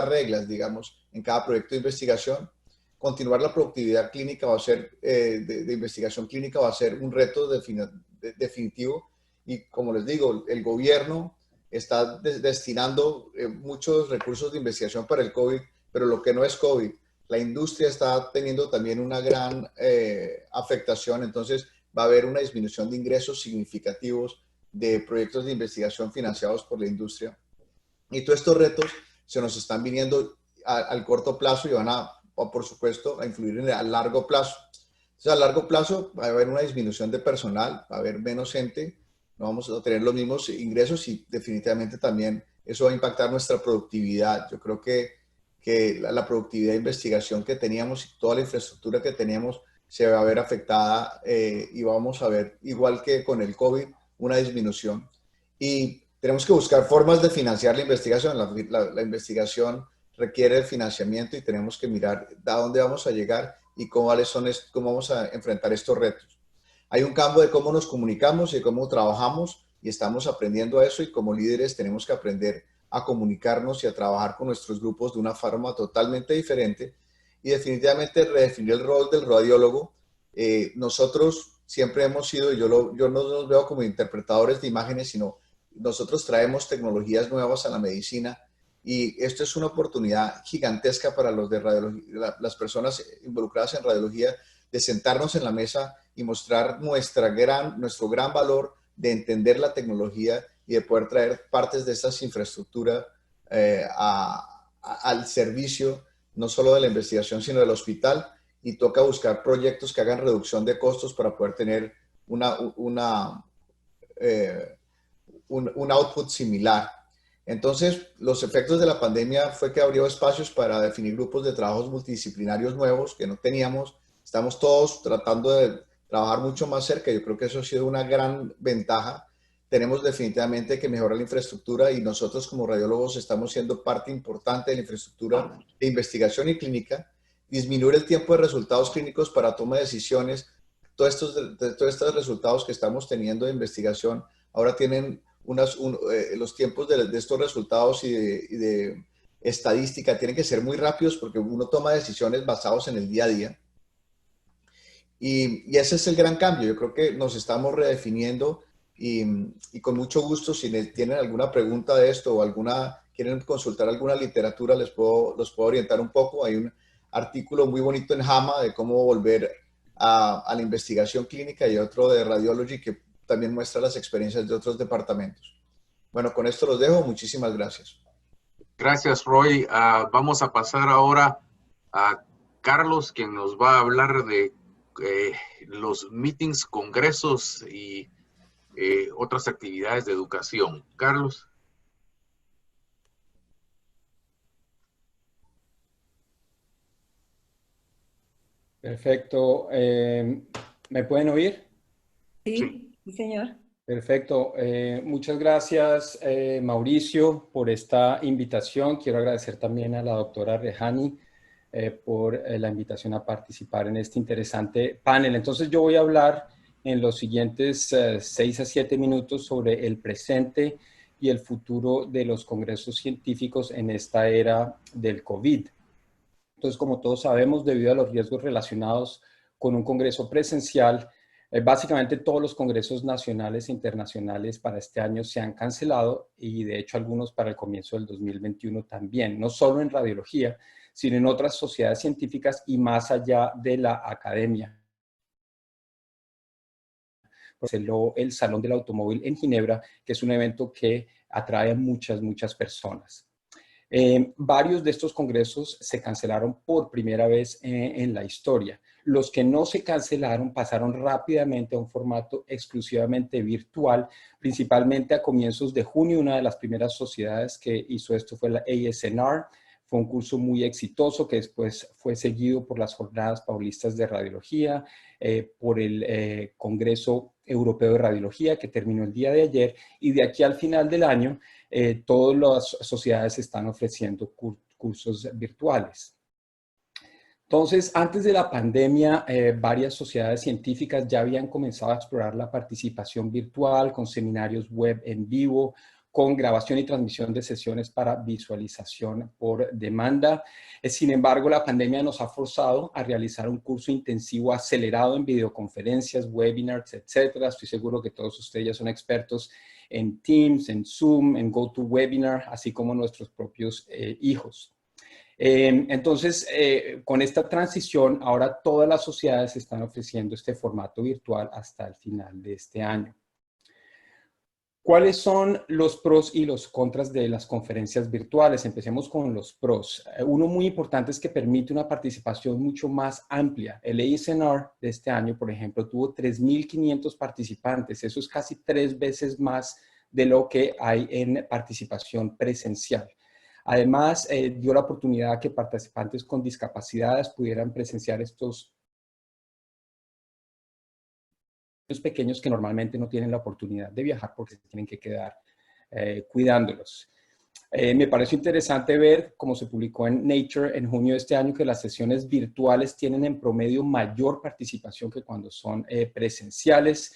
reglas, digamos, en cada proyecto de investigación. Continuar la productividad clínica va a ser, de investigación clínica va a ser un reto definitivo, y como les digo, el gobierno está destinando muchos recursos de investigación para el COVID, pero lo que no es COVID, la industria está teniendo también una gran afectación, entonces va a haber una disminución de ingresos significativos de proyectos de investigación financiados por la industria. Y todos estos retos se nos están viniendo al corto plazo y van a, por supuesto, a influir a largo plazo. Entonces, a largo plazo va a haber una disminución de personal, va a haber menos gente, no vamos a tener los mismos ingresos, y definitivamente también eso va a impactar nuestra productividad. Yo creo que la productividad de investigación que teníamos y toda la infraestructura que teníamos se va a ver afectada, y vamos a ver, igual que con el COVID, una disminución. Y tenemos que buscar formas de financiar la investigación. La investigación requiere financiamiento, y tenemos que mirar a dónde vamos a llegar y cómo vamos a enfrentar estos retos. Hay un cambio de cómo nos comunicamos y cómo trabajamos, y estamos aprendiendo a eso, y como líderes tenemos que aprender a comunicarnos y a trabajar con nuestros grupos de una forma totalmente diferente, y definitivamente redefinir el rol del radiólogo. Nosotros siempre hemos sido, yo no nos veo como interpretadores de imágenes, sino nosotros traemos tecnologías nuevas a la medicina, y esto es una oportunidad gigantesca para los de radiología, las personas involucradas en radiología, de sentarnos en la mesa y mostrar nuestro gran valor de entender la tecnología y de poder traer partes de estas infraestructuras al servicio, no solo de la investigación, sino del hospital, y toca buscar proyectos que hagan reducción de costos para poder tener un output similar. Entonces, los efectos de la pandemia fue que abrió espacios para definir grupos de trabajos multidisciplinarios nuevos que no teníamos. Estamos todos tratando de trabajar mucho más cerca. Yo creo que eso ha sido una gran ventaja. Tenemos definitivamente que mejorar la infraestructura, y nosotros como radiólogos estamos siendo parte importante de la infraestructura de investigación y clínica. Disminuir el tiempo de resultados clínicos para toma de decisiones. Todos estos resultados que estamos teniendo de investigación ahora tienen los tiempos de estos resultados y de estadística tienen que ser muy rápidos, porque uno toma decisiones basadas en el día a día. Y ese es el gran cambio. Yo creo que nos estamos redefiniendo, y con mucho gusto, si tienen alguna pregunta de esto o quieren consultar alguna literatura, los puedo orientar un poco. Hay un artículo muy bonito en JAMA de cómo volver a la investigación clínica, y otro de Radiology que también muestra las experiencias de otros departamentos. Bueno, con esto los dejo. Muchísimas gracias. Gracias, Roy. Vamos a pasar ahora a Carlos, quien nos va a hablar de los meetings, congresos y otras actividades de educación. Carlos. Perfecto. ¿Me pueden oír? Sí, sí, señor. Perfecto. Muchas gracias, Mauricio, por esta invitación. Quiero agradecer también a la doctora Rejani por la invitación a participar en este interesante panel. Entonces, yo voy a hablar en los siguientes 6 a 7 minutos sobre el presente y el futuro de los congresos científicos en esta era del COVID. Entonces, como todos sabemos, debido a los riesgos relacionados con un congreso presencial, básicamente todos los congresos nacionales e internacionales para este año se han cancelado, y de hecho algunos para el comienzo del 2021 también, no solo en radiología, sino en otras sociedades científicas y más allá de la academia. El Salón del Automóvil en Ginebra, que es un evento que atrae a muchas personas. Varios de estos congresos se cancelaron por primera vez en la historia, Los que no se cancelaron pasaron rápidamente a un formato exclusivamente virtual, principalmente a comienzos de junio. Una de las primeras sociedades que hizo esto fue la ASNR. Fue un curso muy exitoso que después fue seguido por las Jornadas Paulistas de Radiología, por el Congreso Europeo de Radiología, que terminó el día de ayer, y de aquí al final del año, todas las sociedades están ofreciendo cursos virtuales. Entonces, antes de la pandemia, varias sociedades científicas ya habían comenzado a explorar la participación virtual con seminarios web en vivo, con grabación y transmisión de sesiones para visualización por demanda. Sin embargo, la pandemia nos ha forzado a realizar un curso intensivo acelerado en videoconferencias, webinars, etcétera. Estoy seguro que todos ustedes ya son expertos en Teams, en Zoom, en GoToWebinar, así como nuestros propios hijos. Entonces, con esta transición, ahora todas las sociedades están ofreciendo este formato virtual hasta el final de este año. ¿Cuáles son los pros y los contras de las conferencias virtuales? Empecemos con los pros. Uno muy importante es que permite una participación mucho más amplia. El ASNR de este año, por ejemplo, tuvo 3.500 participantes. Eso es casi 3 veces más de lo que hay en participación presencial. Además, dio la oportunidad a que participantes con discapacidades pudieran presenciar estos pequeños que normalmente no tienen la oportunidad de viajar porque se tienen que quedar cuidándolos. Me pareció interesante ver, como se publicó en Nature en junio de este año, que las sesiones virtuales tienen en promedio mayor participación que cuando son presenciales.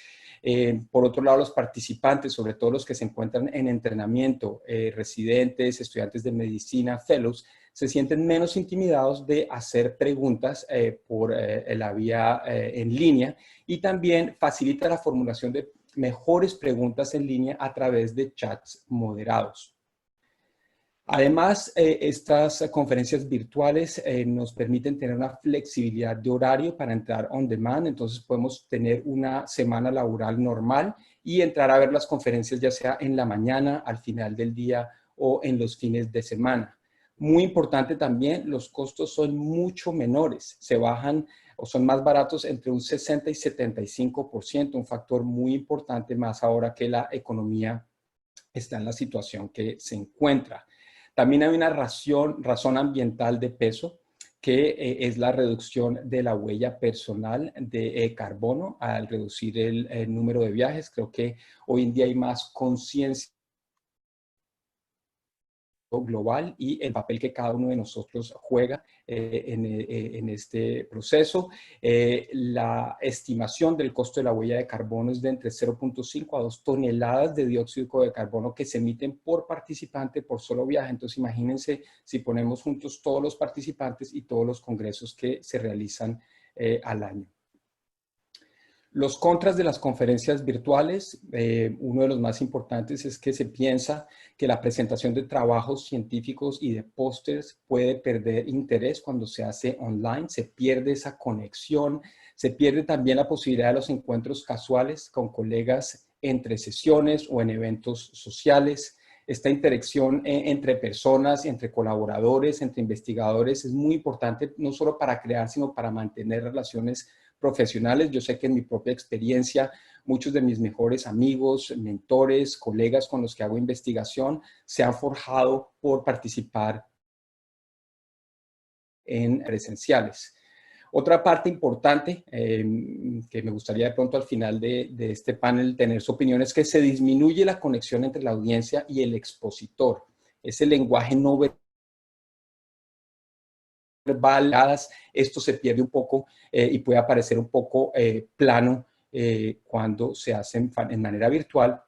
Por otro lado, los participantes, sobre todo los que se encuentran en entrenamiento, residentes, estudiantes de medicina, fellows, se sienten menos intimidados de hacer preguntas por la vía en línea, y también facilita la formulación de mejores preguntas en línea a través de chats moderados. Además, estas conferencias virtuales nos permiten tener una flexibilidad de horario para entrar on demand. Entonces podemos tener una semana laboral normal y entrar a ver las conferencias ya sea en la mañana, al final del día o en los fines de semana. Muy importante también, los costos son mucho menores. Se bajan o son más baratos entre un 60 y 75%, un factor muy importante más ahora que la economía está en la situación que se encuentra. También hay una razón ambiental de peso, que es la reducción de la huella personal de carbono al reducir el número de viajes. Creo que hoy en día hay más conciencia global y el papel que cada uno de nosotros juega en este proceso. La estimación del costo de la huella de carbono es de entre 0.5 a 2 toneladas de dióxido de carbono que se emiten por participante por solo viaje. Entonces imagínense si ponemos juntos todos los participantes y todos los congresos que se realizan al año. Los contras de las conferencias virtuales, uno de los más importantes es que se piensa que la presentación de trabajos científicos y de pósters puede perder interés cuando se hace online, se pierde esa conexión, se pierde también la posibilidad de los encuentros casuales con colegas entre sesiones o en eventos sociales. Esta interacción entre personas, entre colaboradores, entre investigadores es muy importante no solo para crear, sino para mantener relaciones profesionales. Yo sé que en mi propia experiencia, muchos de mis mejores amigos, mentores, colegas con los que hago investigación, se han forjado por participar en presenciales. Otra parte importante que me gustaría de pronto al final de este panel tener su opinión es que se disminuye la conexión entre la audiencia y el expositor. Ese lenguaje no verbal, esto se pierde un poco y puede aparecer un poco plano cuando se hace en manera virtual.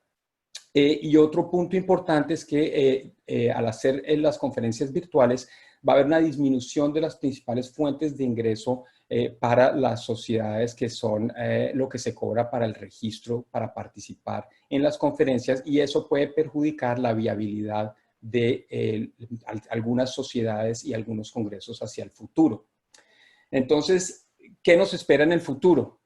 Y otro punto importante es que al hacer las conferencias virtuales va a haber una disminución de las principales fuentes de ingreso para las sociedades, que son lo que se cobra para el registro para participar en las conferencias, y eso puede perjudicar la viabilidad de algunas sociedades y algunos congresos hacia el futuro. Entonces, ¿qué nos espera en el futuro?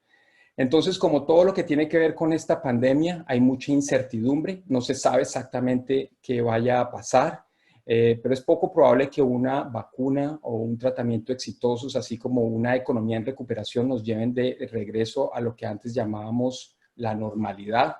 Entonces, como todo lo que tiene que ver con esta pandemia, hay mucha incertidumbre, no se sabe exactamente qué vaya a pasar. pero es poco probable que una vacuna o un tratamiento exitosos, así como una economía en recuperación, nos lleven de regreso a lo que antes llamábamos la normalidad.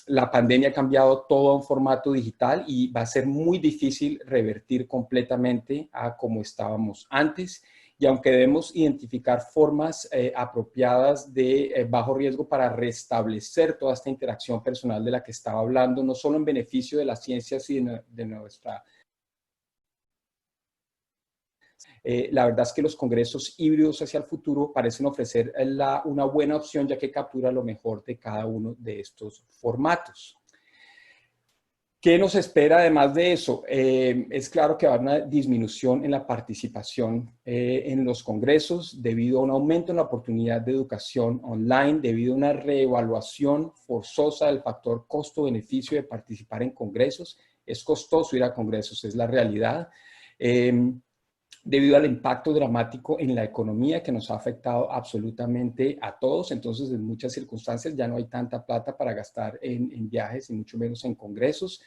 La pandemia ha cambiado todo a un formato digital y va a ser muy difícil revertir completamente a como estábamos antes. Y aunque debemos identificar formas apropiadas de bajo riesgo para restablecer toda esta interacción personal de la que estaba hablando, no solo en beneficio de las ciencias y de nuestra... la verdad es que los congresos híbridos hacia el futuro parecen ofrecer una buena opción, ya que captura lo mejor de cada uno de estos formatos. ¿Qué nos espera además de eso? Es claro que va a haber una disminución en la participación en los congresos debido a un aumento en la oportunidad de educación online, debido a una reevaluación forzosa del factor costo-beneficio de participar en congresos. Es costoso ir a congresos, es la realidad. Debido al impacto dramático en la economía que nos ha afectado absolutamente a todos. Entonces, en muchas circunstancias ya no hay tanta plata para gastar en viajes y mucho menos en congresos.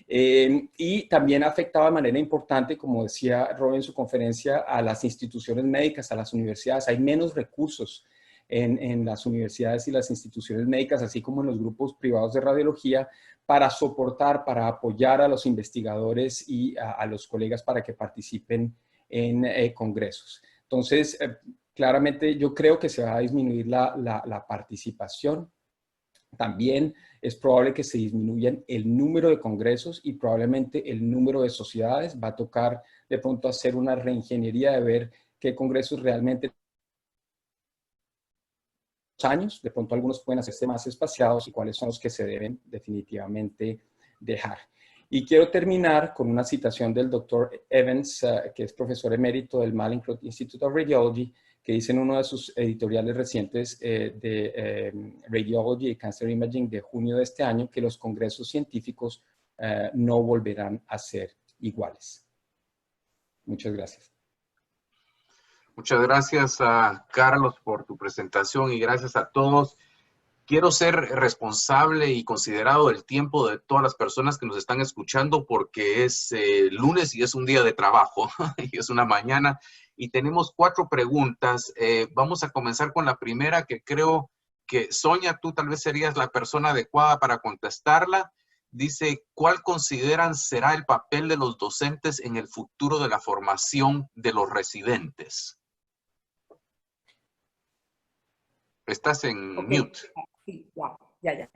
Y también ha afectado de manera importante, como decía Rob en su conferencia, a las instituciones médicas, a las universidades. Hay menos recursos en las universidades y las instituciones médicas, así como en los grupos privados de radiología, para soportar, para apoyar a los investigadores y a los colegas para que participen en congresos. Entonces, claramente yo creo que se va a disminuir la participación. También es probable que se disminuyan el número de congresos y probablemente el número de sociedades. Va a tocar de pronto hacer una reingeniería de ver qué congresos realmente años. De pronto algunos pueden hacerse más espaciados y cuáles son los que se deben definitivamente dejar. Y quiero terminar con una citación del Dr. Evans, que es profesor emérito del Mallinckrodt Institute of Radiology, que dice en uno de sus editoriales recientes de Radiology y Cancer Imaging de junio de este año, que los congresos científicos no volverán a ser iguales. Muchas gracias. Muchas gracias a Carlos por tu presentación y gracias a todos. Quiero ser responsable y considerado del tiempo de todas las personas que nos están escuchando porque es lunes y es un día de trabajo y es una mañana y tenemos 4 preguntas. Vamos a comenzar con la primera que creo que Sonia, tú tal vez serías la persona adecuada para contestarla. Dice, ¿cuál consideran será el papel de los docentes en el futuro de la formación de los residentes? Estás en mute. Sí, ya.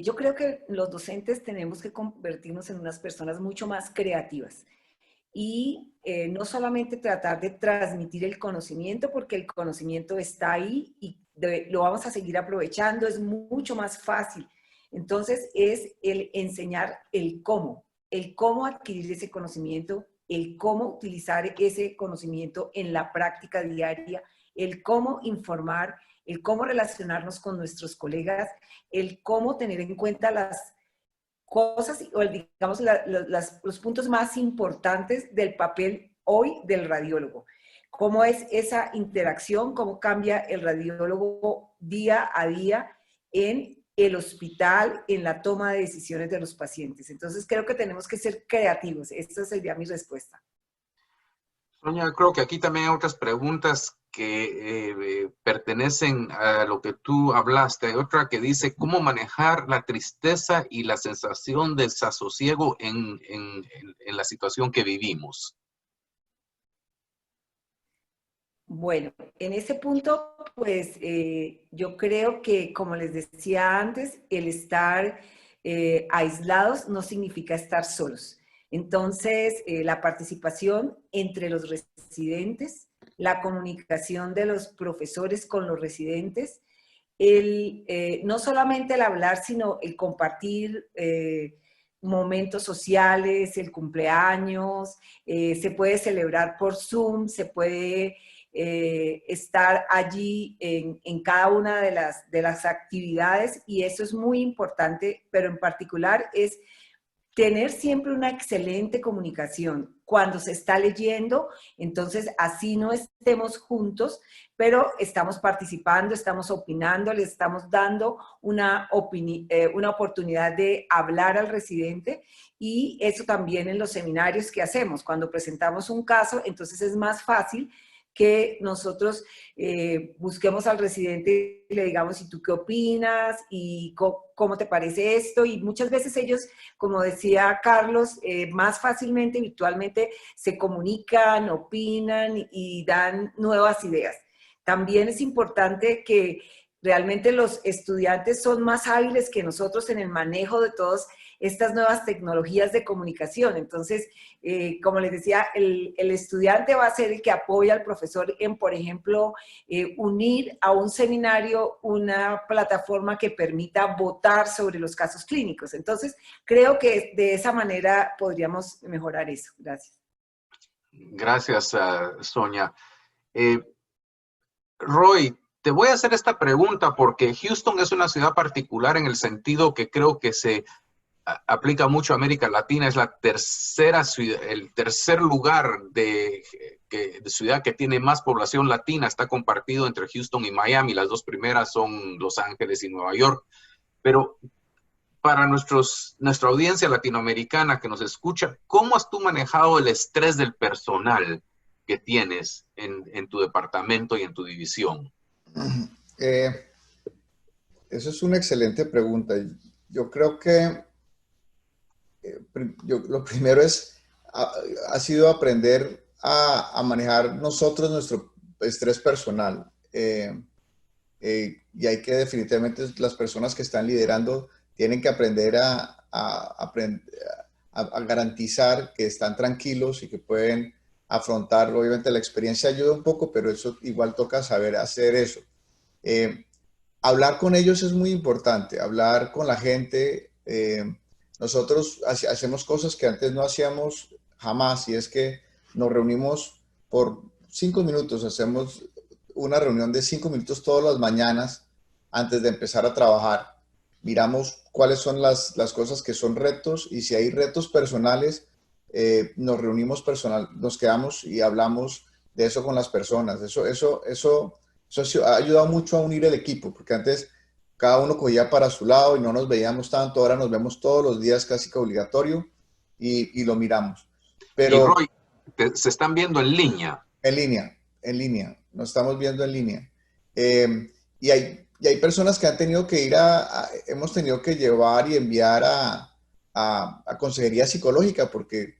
Yo creo que los docentes tenemos que convertirnos en unas personas mucho más creativas y no solamente tratar de transmitir el conocimiento, porque el conocimiento está ahí y lo vamos a seguir aprovechando, es mucho más fácil. Entonces es el enseñar el cómo adquirir ese conocimiento, el cómo utilizar ese conocimiento en la práctica diaria, el cómo informar, el cómo relacionarnos con nuestros colegas, el cómo tener en cuenta las cosas, o digamos los puntos más importantes del papel hoy del radiólogo. Cómo es esa interacción, cómo cambia el radiólogo día a día en el hospital, en la toma de decisiones de los pacientes. Entonces creo que tenemos que ser creativos. Esta sería mi respuesta. Sonia, creo que aquí también hay otras preguntas que pertenecen a lo que tú hablaste. Hay otra que dice, ¿cómo manejar la tristeza y la sensación de desasosiego en la situación que vivimos? Bueno, en ese punto, pues yo creo que, como les decía antes, el estar aislados no significa estar solos. Entonces, la participación entre los residentes, la comunicación de los profesores con los residentes, no solamente el hablar, sino el compartir momentos sociales, el cumpleaños, se puede celebrar por Zoom, se puede estar allí en cada una de las actividades y eso es muy importante, pero en particular es tener siempre una excelente comunicación. Cuando se está leyendo, entonces así no estemos juntos, pero estamos participando, estamos opinando, le estamos dando una oportunidad de hablar al residente, y eso también en los seminarios que hacemos. Cuando presentamos un caso, entonces es más fácil que nosotros busquemos al residente y le digamos, ¿y tú qué opinas? ¿Y cómo te parece esto? Y muchas veces ellos, como decía Carlos, más fácilmente, virtualmente, se comunican, opinan y dan nuevas ideas. También es importante que realmente los estudiantes son más hábiles que nosotros en el manejo de todas estas nuevas tecnologías de comunicación. Entonces, como les decía, el estudiante va a ser el que apoya al profesor en, por ejemplo, unir a un seminario una plataforma que permita votar sobre los casos clínicos. Entonces, creo que de esa manera podríamos mejorar eso. Gracias. Gracias, Sonia. Roy, te voy a hacer esta pregunta porque Houston es una ciudad particular en el sentido que creo que se aplica mucho a América Latina. Es la tercera ciudad, el tercer lugar de ciudad que tiene más población latina. Está compartido entre Houston y Miami. Las dos primeras son Los Ángeles y Nueva York. Pero para nuestra audiencia latinoamericana que nos escucha, ¿cómo has tú manejado el estrés del personal que tienes en tu departamento y en tu división? Eso es una excelente pregunta. Yo creo que lo primero ha sido aprender a manejar nosotros nuestro estrés personal. Y hay que definitivamente, las personas que están liderando tienen que aprender a garantizar que están tranquilos y que pueden afrontarlo. Obviamente la experiencia ayuda un poco, pero eso igual toca saber hacer eso. Hablar con ellos es muy importante, hablar con la gente. Nosotros hacemos cosas que antes no hacíamos jamás, y es que nos reunimos por 5 minutos, hacemos una reunión de 5 minutos todas las mañanas antes de empezar a trabajar. Miramos cuáles son las cosas que son retos, y si hay retos personales, nos reunimos nos quedamos y hablamos de eso con las personas. Eso ha ayudado mucho a unir el equipo, porque antes cada uno cogía para su lado y no nos veíamos tanto. Ahora nos vemos todos los días, casi que obligatorio, y lo miramos. Pero, y Roy, se están viendo en línea. En línea, nos estamos viendo en línea. Y hay personas que han tenido que hemos tenido que llevar y enviar a consejería psicológica, porque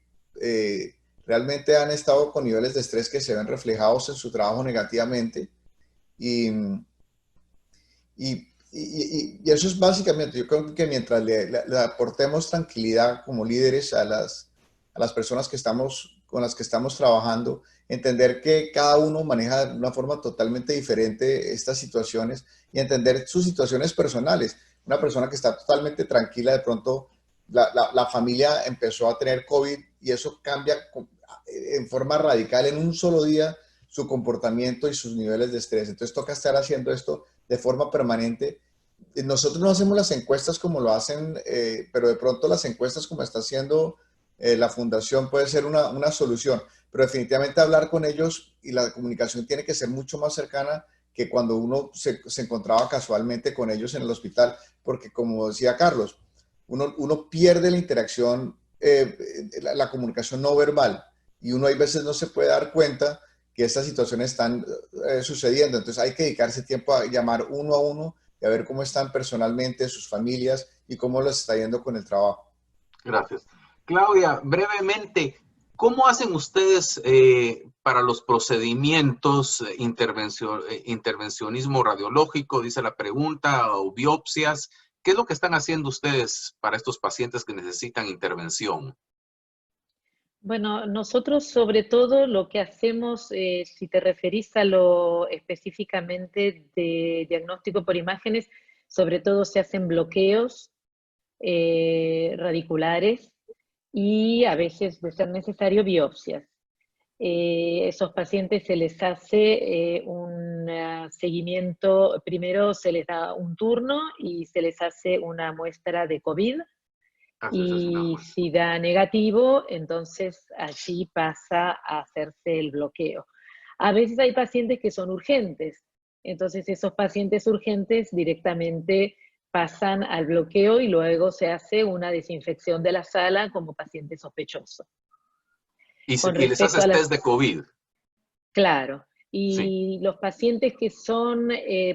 realmente han estado con niveles de estrés que se ven reflejados en su trabajo negativamente. Y eso es básicamente, yo creo que mientras le aportemos tranquilidad como líderes a las personas con las que estamos trabajando, entender que cada uno maneja de una forma totalmente diferente estas situaciones, y entender sus situaciones personales. Una persona que está totalmente tranquila, de pronto la familia empezó a tener COVID, y eso cambia en forma radical en un solo día su comportamiento y sus niveles de estrés. Entonces toca estar haciendo esto de forma permanente. Nosotros no hacemos las encuestas como lo hacen, pero de pronto las encuestas como está haciendo la fundación puede ser una solución, pero definitivamente hablar con ellos, y la comunicación tiene que ser mucho más cercana que cuando uno se encontraba casualmente con ellos en el hospital, porque como decía Carlos, uno pierde la interacción, la comunicación no verbal, y uno hay veces no se puede dar cuenta que estas situaciones están sucediendo. Entonces hay que dedicarse tiempo a llamar uno a uno y a ver cómo están personalmente, sus familias, y cómo les está yendo con el trabajo. Gracias. Claudia, brevemente, ¿cómo hacen ustedes para los procedimientos, intervencionismo radiológico, dice la pregunta, o biopsias? ¿Qué es lo que están haciendo ustedes para estos pacientes que necesitan intervención? Bueno, nosotros sobre todo lo que hacemos, si te referís a lo específicamente de diagnóstico por imágenes, sobre todo se hacen bloqueos radiculares, y a veces, de ser necesario, biopsias. Esos pacientes se les hace un seguimiento, primero se les da un turno y se les hace una muestra de COVID, Y si da negativo, entonces allí pasa a hacerse el bloqueo. A veces hay pacientes que son urgentes, entonces esos pacientes urgentes directamente pasan al bloqueo y luego se hace una desinfección de la sala como paciente sospechoso. Y les haces test de COVID. Claro. Y los pacientes que son,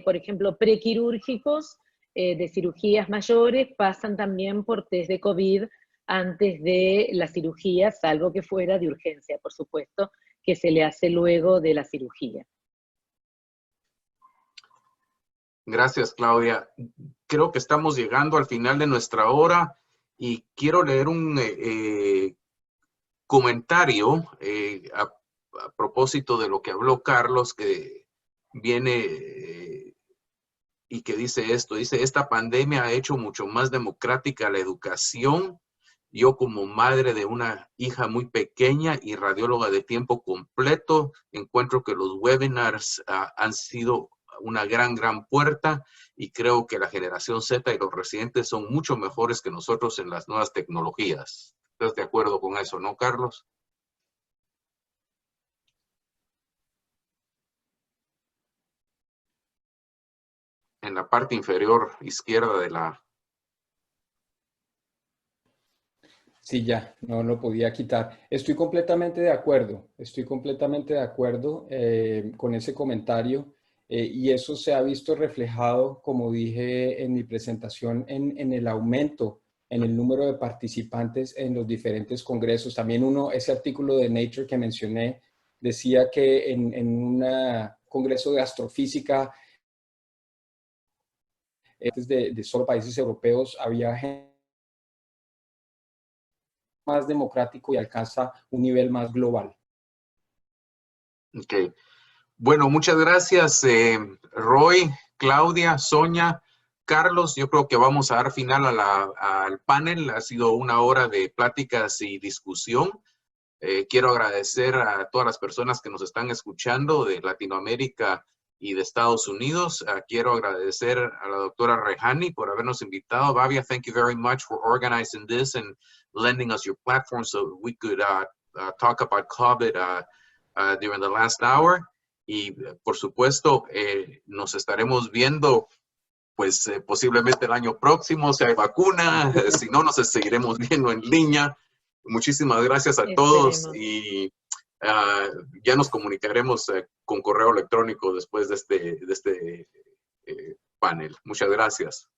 por ejemplo, prequirúrgicos, de cirugías mayores, pasan también por test de COVID antes de la cirugía, salvo que fuera de urgencia, por supuesto, que se le hace luego de la cirugía. Gracias, Claudia. Creo que estamos llegando al final de nuestra hora y quiero leer un comentario a propósito de lo que habló Carlos, que viene y que dice esto. Dice, esta pandemia ha hecho mucho más democrática la educación. Yo como madre de una hija muy pequeña y radióloga de tiempo completo, encuentro que los webinars han sido una gran puerta y creo que la generación Z y los residentes son mucho mejores que nosotros en las nuevas tecnologías. ¿Estás de acuerdo con eso, no, Carlos? En la parte inferior izquierda de la... Sí, ya, no lo podía quitar. Estoy completamente de acuerdo con ese comentario y eso se ha visto reflejado, como dije en mi presentación, en el aumento en el número de participantes en los diferentes congresos. También ese artículo de Nature que mencioné, decía que en un congreso de astrofísica de solo países europeos había gente más democrático y alcanza un nivel más global. Ok. Bueno, muchas gracias, Roy, Claudia, Sonia, Carlos. Yo creo que vamos a dar final al panel. Ha sido una hora de pláticas y discusión. Quiero agradecer a todas las personas que nos están escuchando de Latinoamérica y de Estados Unidos. Quiero agradecer a la doctora Rehani por habernos invitado. Bhavya, thank you very much for organizing this and lending us your platform so we could talk about COVID during the last hour. Y por supuesto, nos estaremos viendo pues posiblemente el año próximo, si hay vacuna, si no, nos seguiremos viendo en línea. Muchísimas gracias a todos y ya nos comunicaremos con correo electrónico después de este panel. Muchas gracias.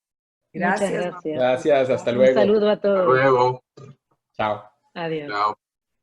Gracias. Muchas gracias. Gracias, hasta luego. Un saludo a todos. Hasta luego. Chao. Adiós. Chao.